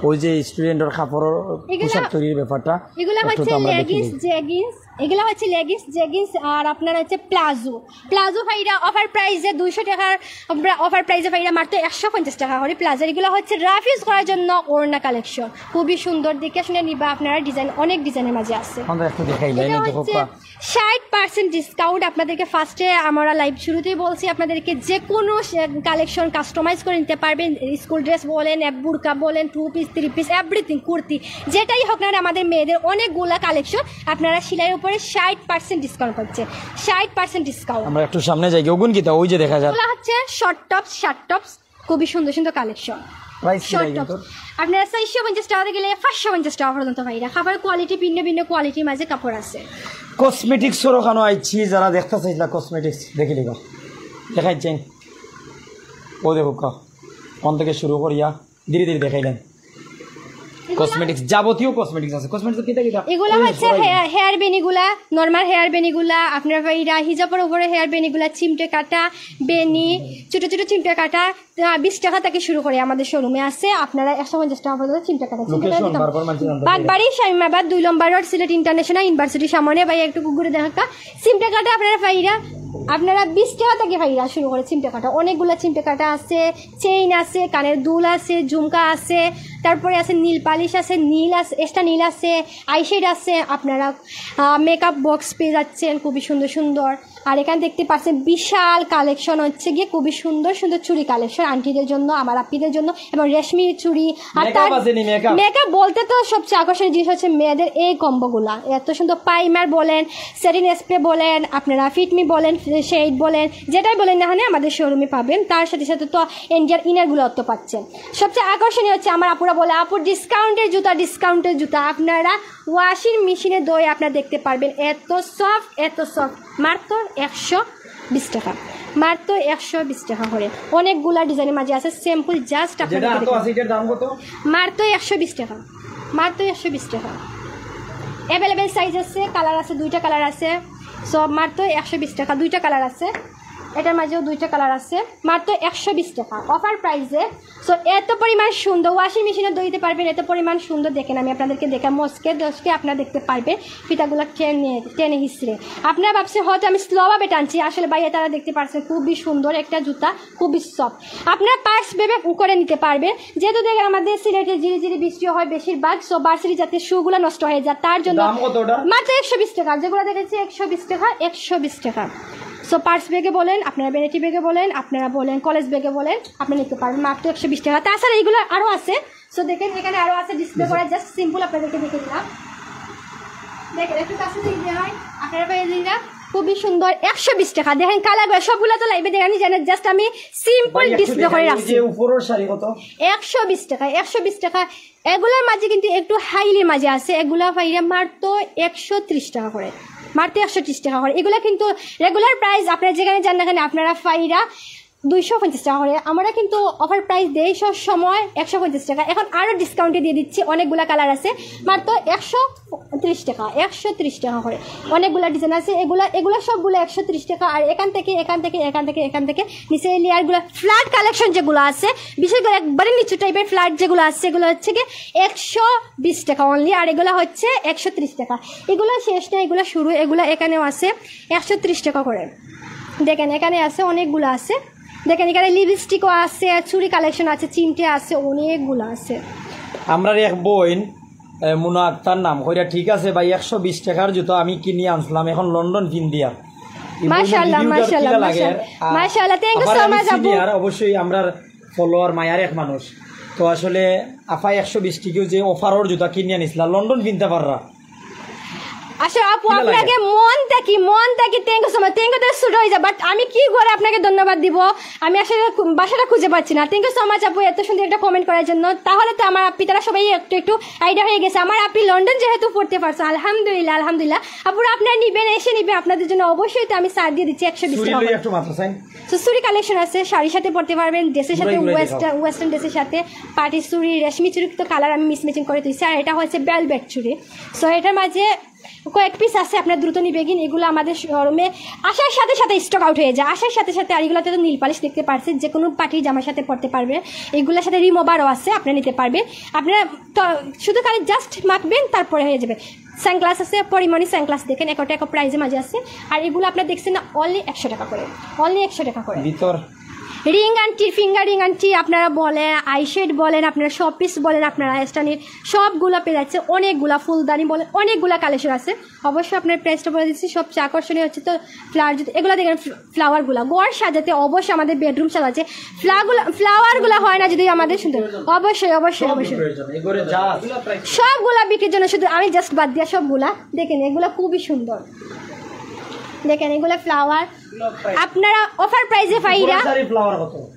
Speaker 1: ওই যে স্টুডেন্টের কাপড়ের পোশাক তৈরির ব্যাপারটা
Speaker 2: এগুলা হচ্ছে লেগিংস জেগিংস আর আপনার হচ্ছে প্লাজো ভাইরা অফার প্রাইসে 200 টাকার অফার প্রাইসে ভাইরা মাত্র 150 টাকা করে প্লাজো এগুলো হচ্ছে রাফ ইউজ করার জন্য ওড়না কালেকশন খুবই সুন্দর দেখে শুনে নিবা আপনারা ডিজাইন অনেক ডিজাইনের মাঝে আছে
Speaker 1: একটু দেখাইলেন দেখো
Speaker 2: 60% ডিসকাউন্ট আপনাদেরকে ফার্স্টে আমরা লাইভ শুরুতেই বলছি আপনাদেরকে যে কোনো কালেকশন কাস্টমাইজ করে নিতে পারবেন স্কুল ড্রেস বলেন বুরকা বলেন 2 পিস 3 পিস এভরিথিং কুর্তি যেটাই হোক না আমাদের মেয়েদের অনেকগুলা কালেকশন আপনারা সেলাইয়ের উপরে 60% ডিসকাউন্ট পাচ্ছে 60% ডিসকাউন্ট
Speaker 1: আমরা একটু সামনে যাই ওগুন কিটা ওই যে দেখা যায়
Speaker 2: এগুলো হচ্ছে শর্ট টপস খুবই সুন্দর সুন্দর কালেকশন শর্ট টপস আপনারা 450 টাকা গেলে 550 টাকা পর্যন্ত পাইরা খাবার কোয়ালিটি ভিন্ন ভিন্ন কোয়ালিটির মাঝে কাপড় আছে
Speaker 1: কসমেটিক্সের ওখানে আইছি যারা দেখতে চাইছিলা কসমেটিক্স দেখি লিখা দেখাইছেন ও দেখো কোন থেকে শুরু করিয়া ধীরে ধীরে দেখাইলেন কসমেটিক্স যাবতীয় কসমেটিক্স আছে কসমেটিক্স কিটা কিটা
Speaker 2: এগুলা হচ্ছে হেয়ার বেনিগুলা নরমাল হেয়ার বেনিগুলা আপনার ভাইরা হিজাবের উপরে হেয়ার বেনিগুলা চিমটে কাটা বেনি ছোট ছোট চিমটে কাটা 20 টাকা থেকে শুরু করে আমাদের শোরুমে আছে আপনারা 150 টাকা পর্যন্ত চিমটে কাটা বাগবাড়ি শামিমাবাদ 2 নম্বর রোড সিলেট ইন্টারন্যাশনাল ইউনিভার্সিটির সামনে ভাই একটু ঘুরে দেখা চিমটে কাটা আপনারা ভাইরা আপনারা 20 টাকা থেকে ভাইরা শুরু করে চিমটে কাটা অনেকগুলো চিমটে কাটা আছে চেইন আছে কানের দুল আছে ঝুমকা আছে তারপরে আছে নীল পালিশ আছে নীল আছে এক্সট্রা নীল আছে আইশেড আছে আপনারা মেকআপ বক্স পেয়ে যাচ্ছেন খুবই সুন্দর সুন্দর আর এখানে দেখতে পাচ্ছেন বিশাল কালেকশন হচ্ছে গিয়ে খুবই সুন্দর সুন্দর চুড়ি কালেকশন আন্টিদের জন্য আমার আপিদের জন্য এবং রেশমি চুড়ি আর তার মেকআপ বলতে তো সবচেয়ে আকর্ষণীয় জিনিস হচ্ছে মেয়েদের এই কম্বোগুলা এত সুন্দর প্রাইমার বলেন সেটিং স্প্রে বলেন আপনারা ফিটমি বলেন শেড বলেন যেটাই বলেন না আমাদের শোরুমে পাবেন তার সাথে সাথে তো ইন্ডিয়ার ইনারগুলো তো পাচ্ছেন সবচেয়ে আকর্ষণীয় হচ্ছে আমার আপুরা বলে আপুর ডিসকাউন্টের জুতা আপনারা ওয়াশিং মেশিনে দই আপনারা দেখতে পারবেন এত সফট মাত্র 120 টাকা মাত্র 120 টাকা করে অনেকগুলা ডিজাইনের মাঝে আছে সিম্পল জাস্ট আপনারা মাত্র 120 টাকা মাত্র 120 টাকা অ্যাভেলেবেল সাইজ আছে কালার আছে 2টা কালার আছে সব মাত্র 120 টাকা 2টা কালার আছে এটার মাঝেও 2টা কালার আছে মাত্র 120 টাকা অফার প্রাইসে সো এত পরিমাণ সুন্দর ওয়াশিং মেশিনে দিতে পারবেন এত পরিমাণ সুন্দর দেখেন আমি আপনাদেরকে দেখা মস্কে দশকে আপনারা দেখতে পারবেন ফিতাগুলো টেনে হিসড়ে আপনারা ভাবছেন হয়তো আমি স্লোভাবে টানছি আসলে বাইরে তারা দেখতে পাচ্ছেন খুবই সুন্দর একটা জুতা খুবই সফট আপনারা পার্স ভেবে করে নিতে পারবেন যেহেতু দেখেন আমাদের সিলেটে ধীরে ধীরে বৃষ্টি হয় বেশিরভাগ সো বার্সিটি যাতে শুগুলো নষ্ট হয়ে যায় তার জন্য মাত্র 120 টাকা যেগুলো দেখেছি 120 টাকা 120 টাকা সো পার্স ব্যাগে বলেন আপনারা ভ্যানিটি ব্যাগে বলেন আপনারা বলেন কলেজ ব্যাগে বলেন আপনারা নিতে পারবেন মাত্র 120 টাকা তাছাড়া এইগুলো আরও আছে সো দেখেন এখানে আরও আছে ডিসপ্লে করা জাস্ট সিম্পল আপনাদেরকে দেখে দিলাম দেখেন একটু কাছে দিয়ে হয় আপনারা পেয়ে দিলাম খুবই সুন্দর 120 টাকা দেখেন কালার সবগুলো তো লাইভে দেখানি জানেন জাস্ট আমি সিম্পল ডিসপ্লে করে রাখছি
Speaker 1: উপরের শাড়ি কত
Speaker 2: 120 টাকা 120 টাকা এগুলোর মাঝে কিন্তু একটু হাইলি মাঝে আছে এগুলা পাইরা মাত্র 130 টাকা করে মাত্র 130 টাকা করে এগুলো কিন্তু রেগুলার প্রাইস আপনারা যেখানে যান না কেন আপনারা পাইরা 250 টাকা করে আমরা কিন্তু অফার প্রাইস দেই সব সময় 150 টাকা এখন আরও ডিসকাউন্টে দিয়ে দিচ্ছি অনেকগুলো কালার আছে মাত্র 130 টাকা 130 টাকা করে অনেকগুলো ডিজাইন আছে এগুলো সবগুলো 130 টাকা আর এখান থেকে নিচে লেয়ারগুলো ফ্ল্যাট কালেকশন যেগুলো আছে বিশেষ করে একবারে নিচু টাইপের ফ্ল্যাট যেগুলো আছে এগুলো হচ্ছে কি 120 টাকা অনলি আর এগুলো হচ্ছে 130 টাকা এগুলো শেষ না এগুলো শুরু এগুলো এখানেও আছে 130 টাকা করে দেখেন এখানে আছে অনেকগুলো আছে দেখেন এখানে লিপস্টিকও আছে চুড়ি কালেকশন আছে চিমটে আছে অনেকগুলো আছে
Speaker 1: আমরা এক বোন মুনা আক্তার নাম কইরা ঠিক আছে ভাই 120 টাকার জুতো আমি কিনে আনছিলাম এখন লন্ডন কিন দিয়া
Speaker 2: মাশাআল্লাহ মাশাআল্লাহ থ্যাঙ্ক ইউ সো মাচ আপু
Speaker 1: অবশ্যই আমরা ফলোয়ার মায়ার এক মানুষ তো আসলে আফা 120 টাকা যে অফারর জুতো কিনে আনিছিলা লন্ডন কিনতে পাররা
Speaker 2: আসলে আপু আপনাকে মন থেকে thank you so much thank you তো শুরু হয়ে যায় বাট আমি কি করে আপনাকে ধন্যবাদ দিব আমি আসলে বাসাটা খুঁজে পাচ্ছি না থ্যাঙ্ক ইউ সো মাচ আপু এত সুন্দর একটা কমেন্ট করার জন্য তাহলে তো আমার আপনি তারা সবাই একটু আইডিয়া হয়ে গেছে আমার আপনি লন্ডন যেহেতু পড়তে পারছো আলহামদুলিল্লাহ আপুরা আপনারা নিবেন এসে নিবেন আপনাদের জন্য অবশ্যই তো আমি সার দিয়ে দিচ্ছি 120 টাকা তো চুরি কালেকশন আছে শাড়ির সাথে পড়তে পারবেন ড্রেসের সাথে ওয়েস্টার্ন ড্রেসের সাথে পার্টি চুরি রেশমি চুরি তো কালার আমি মিসম্যাচিং করে দিচ্ছি আর এটা হচ্ছে বেলভেট চুরি সো এটার মাঝে কয়েক পিস আছে আপনার দ্রুত নিবেন এগুলো আমাদের শোরুমে আসার সাথে সাথে স্টক আউট হয়ে যায় আসার সাথে সাথে আর এগুলোতে তো নীল পালিশ দেখতে পারছেন যে কোনো পার্টির জামার সাথে পড়তে পারবে এগুলোর সাথে রিমোভারও আছে আপনারা নিতে পারবেন আপনারা শুধু খালি জাস্ট মাখবেন তারপরে হয়ে যাবে সানগ্লাস আছে পরিমাণি সানগ্লাস দেখেন একটা প্রাইজের মাঝে আছে আর এগুলো আপনারা দেখছেন না অনলি 100 টাকা করে অনলি 100 টাকা করে
Speaker 1: ভিতর
Speaker 2: ring aunty finger ring aunty আপনারা বলেন আইশেড বলেন আপনারা সব পিস বলেন আপনারা স্টানির সবগুলো পেয়ে যাচ্ছে অনেকগুলা ফুলদানি বলেন অনেকগুলা কালেকশন আছে অবশ্যই আপনার প্রাইসটা বলে দিচ্ছি সবচেয়ে আকর্ষণীয় হচ্ছে তো ফ্লাওয়ার এগুলো দেখেন ফ্লাওয়ারগুলো ঘর সাজাতে অবশ্যই আমাদের বেডরুম সাজাচ্ছে ফ্লাওয়ারগুলো হয় না যদি আমাদের সুন্দর অবশ্যই সবগুলা বিক্রির জন্য শুধু আমি জাস্ট বাদ দিয়া সবগুলা দেখেন এগুলো খুবই সুন্দর দেখেন এগুলো ফ্লাওয়ার আপনারা অফার প্রাইসে পাইরা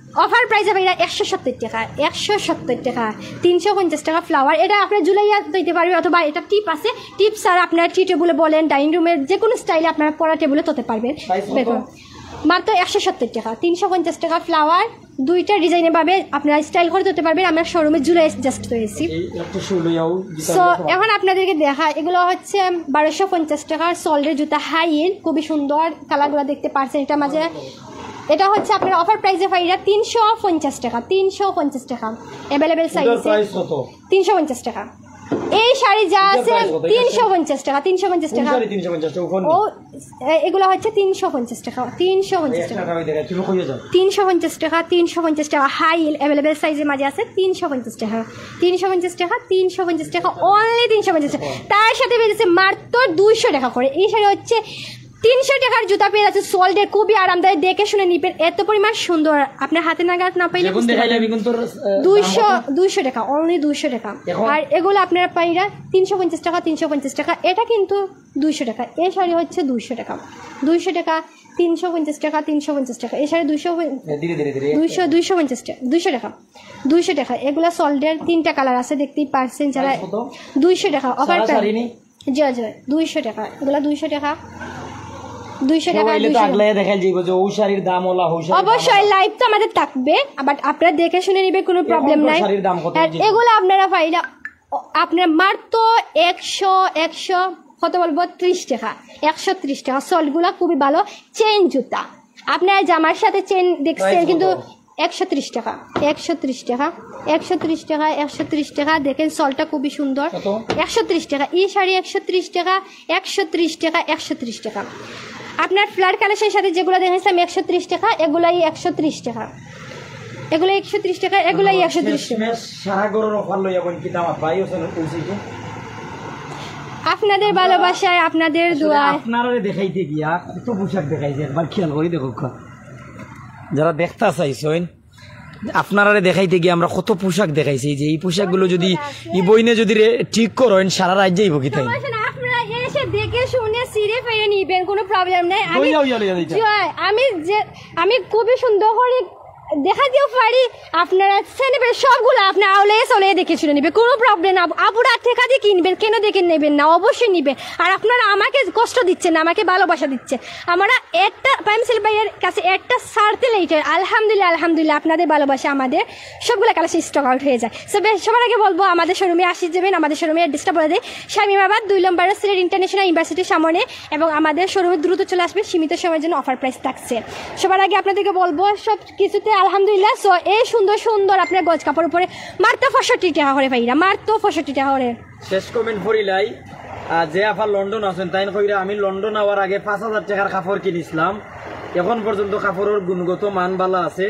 Speaker 2: 170 টাকা 350 টাকা ফ্লাওয়ার এটা আপনার জুলাইয়া দিতে পারবে অথবা এটা টিপ আছে টিপ স্যার আপনারা টি টেবিলে বলেন ডাইনিং রুমের যে কোনো স্টাইলে আপনারা পড়া টেবিলে তোতে পারবেন মাত্র 170 টাকা 350 টাকা ফ্লাওয়ার দুইটা ডিজাইনের ভাবে আপনারা স্টাইল করে দিতে পারবেন। আমরা শোরুমে জুলাই জাস্ট হয়েছি। সো এখন আপনাদেরকে দেখা, এগুলো হচ্ছে 1250 টাকার সল্ডের জুতা, হাই হিল, খুবই সুন্দর কালারগুলো দেখতে পাচ্ছেন। এটা মাঝে এটা হচ্ছে আপনার অফার প্রাইসে পাইরা 350 টাকা, 350 টাকা অ্যাভেলেবেল সাইজ 350 টাকা। এই শাড়ি যা আছে 350 টাকা, 350 টাকা। ও এগুলো হচ্ছে 350 টাকা, 350 টাকা, 350 টাকা, 350 টাকা। হাই হিল অ্যাভেলেবেল সাইজের মাঝে আছে 350 টাকা, 350 টাকা, 350 টাকা, অনলি 350 টাকা। তার সাথে বেরিয়েছে মাত্র 200 টাকা করে। এই শাড়ি হচ্ছে 300 টাকার জুতা পেয়ে যাচ্ছে সল্ডের, খুবই আরামদায়ক, দেখে শুনে নিবেন, এত পরিমাণ সুন্দর। আপনার হাতে নাগাদ না পাইলে 200 টাকা, অনলি 200 টাকা। আর এগুলো আপনারা পাইরা 350 টাকা, 350 টাকা। এটা কিন্তু 200 টাকা। এই শাড়ি হচ্ছে 200 টাকা, 200 টাকা, 350 টাকা, 350 টাকা। এই শাড়ি 250 টাকা, 200 টাকা, 200 টাকা। এগুলো সল্ডের 3টা কালার আছে, দেখতেই পারছেন। যারা 200 টাকা অফার প্রাইস, জি জি 200 টাকা, এগুলো 200 টাকা, 200 টাকা। অবশ্যই লাইভ তো আমাদের থাকবে, বাট আপনারা দেখে শুনে নিবে, কোনো প্রবলেম নাই। এগুলো আপনারা পাইরা আপনার মাত্র 100 কত বলবো 30 টাকা, 130 টাকা। সল্টগুলো খুবই ভালো, চেন জুতা। আপনার জামার সাথে চেন দেখছেন, কিন্তু 130 টাকা, 130 টাকা, 130 টাকা, 130 টাকা। দেখেন সলটা খুবই সুন্দর, 130 টাকা। এই শাড়ি 130 টাকা, 130 টাকা, 130 টাকা। আপনার ফ্লার কালেকশনের সাথে যেগুলো দেখেছিলাম 130 টাকা, এগুলাই 130 টাকা, এগুলো 130 টাকা, এগুলাই 130 টাকা। আপনাদের ভালোবাসায়, আপনাদের দোয়ায়।
Speaker 1: আপনারা দেখাইতে গিয়া কত পোশাক দেখাইছে, একবার খেয়াল করে দেখো। যারা দেখতে চাইছেন, আপনারা দেখাইতে গিয়ে আমরা কত পোশাক দেখাইছি, যে এই পোশাকগুলো যদি এই বইনে যদি ঠিক করেন সারা রাজ্যে কি তাই
Speaker 2: দেখে শুনে সিরে ফেরে নিবেন, কোনো প্রবলেম নাই। আমি খুবই সুন্দর করে দেখা দিও পারি, আপনারা নেবেন সবগুলো, আপনার আউলে চলে দেখে শুনে নিবে, কোনো প্রবলেম না। আপুরা থেকে দিয়ে কিনবেন, কেন দেখে নেবেন না, অবশ্যই নিবেন। আর আপনারা আমাকে কষ্ট দিচ্ছেন না, আমাকে ভালোবাসা দিচ্ছে। আমরা একটা প্রাইমসিল ভাইয়ের কাছে একটা সারতে লেটার, আলহামদুলিল্লাহ, আলহামদুলিল্লাহ আপনাদের ভালোবাসা আমাদের সবগুলো কালেকশন স্টক আউট হয়ে যায়। সবার আগে বলবো আমাদের শোরুমে আসি যাবেন। আমাদের শোরুমের অ্যাড্রেসটা বলে দেয়, শামীমাবাদ 2 নম্বর সিলেট ইন্টারন্যাশনাল ইউনিভার্সিটির সামনে। এবং আমাদের শোরুমে দ্রুত চলে আসবে, সীমিত সময়ের জন্য অফার প্রাইস থাকছে। সবার আগে আপনাদেরকে বলবো সব কিছুতে আলহামদুলিল্লাহ। সো এই সুন্দর সুন্দর আপনার গজ কাপড় উপরে মাত্র 65 টাকা করে পাইরা, মাত্র 65 টাকা করে।
Speaker 1: শেষ কমেন্ট করিলাই যে আফা লন্ডন আছেন, তাই কইরা আমি লন্ডন আওয়ার আগে 5000 টাকার কাপড় কিনেছিলাম, এখন পর্যন্ত কাপড়ের গুণগত মান ভালো আছে,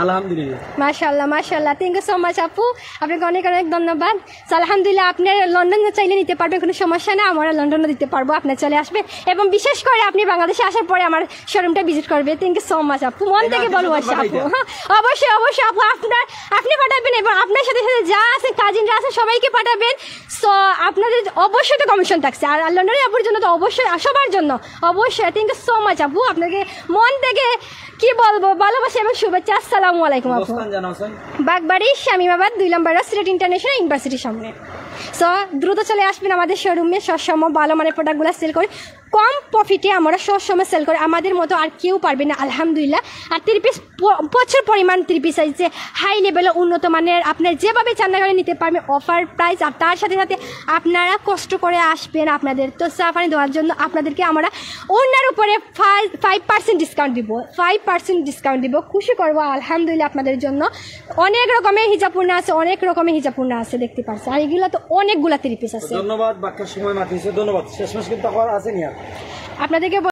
Speaker 1: আলহামদুলিল্লাহ।
Speaker 2: মাশাআল্লাহ, মাশাআল্লাহ, থ্যাংক ইউ সো মাচ আপু, আপনাকে অনেক অনেক ধন্যবাদ। আলহামদুলিল্লাহ, আপনি লন্ডন চাইলে নিতে পারবেন, কোনো সমস্যা না, আমরা লন্ডনও দিতে পারবো, আপনি চলে আসবে। এবং বিশেষ করে আপনি বাংলাদেশে আসার পরে আমার শোরুমটা ভিজিট করবে। থ্যাংক ইউ সো মাচ আপু, মন থেকে বলবো আপু। অবশ্যই অবশ্যই আপু, আপনি পাঠাবেন এবং আপনার সাথে সাথে যা আছে কাজিনরা আছে সবাইকে পাঠাবেন। সো আপনাদের অবশ্যই তো কমিশন থাকছে, আর লন্ডনের আপুর জন্য তো অবশ্যই, সবার জন্য অবশ্যই। থ্যাংক ইউ সো মাচ আপু, আপনাকে মন থেকে কি বলবো ভালোবাসা এবং শুভেচ্ছা। আসসালামু আলাইকুম আপু। বাগবাড়ি শামীমাবাদ 2 নম্বর সিলেট ইন্টারন্যাশনাল ইউনিভার্সিটির সামনে। সো দ্রুত চলে আসবেন আমাদের শোরুমে, সবসময় ভালো মানের প্রোডাক্টগুলো সেল করে কম প্রফিটে আমরা সবসময় সেল করি, আমাদের মতো আর কেউ পারবে না আলহামদুলিল্লাহ। আর 3 পিস প্রচুর পরিমাণ 3 পিস আছে, হাই লেভেলের উন্নত মানের, আপনার যেভাবে চান্দা করে নিতে পারবেন অফার প্রাইস। আর তার সাথে সাথে আপনারা কষ্ট করে আসবেন, আপনাদের তো সাফানি দেওয়ার জন্য আপনাদেরকে আমরা অন্যের উপরে 5% ডিসকাউন্ট দিব, 5% ডিসকাউন্ট দিব, খুশি করবো আলহামদুলিল্লাহ আপনাদের জন্য। অনেক রকমের হিজাবপূর্ণ আছে, অনেক রকমের হিজাবপূর্ণ আছে, দেখতে পাচ্ছেন। আর এগুলো তো অনেকগুলা 3 পিস আছে।
Speaker 1: ধন্যবাদ, বাক্যের সময় মাতিছে, ধন্যবাদ। শেষ মাস কিন্তু আছে নি আপনাদেরকে।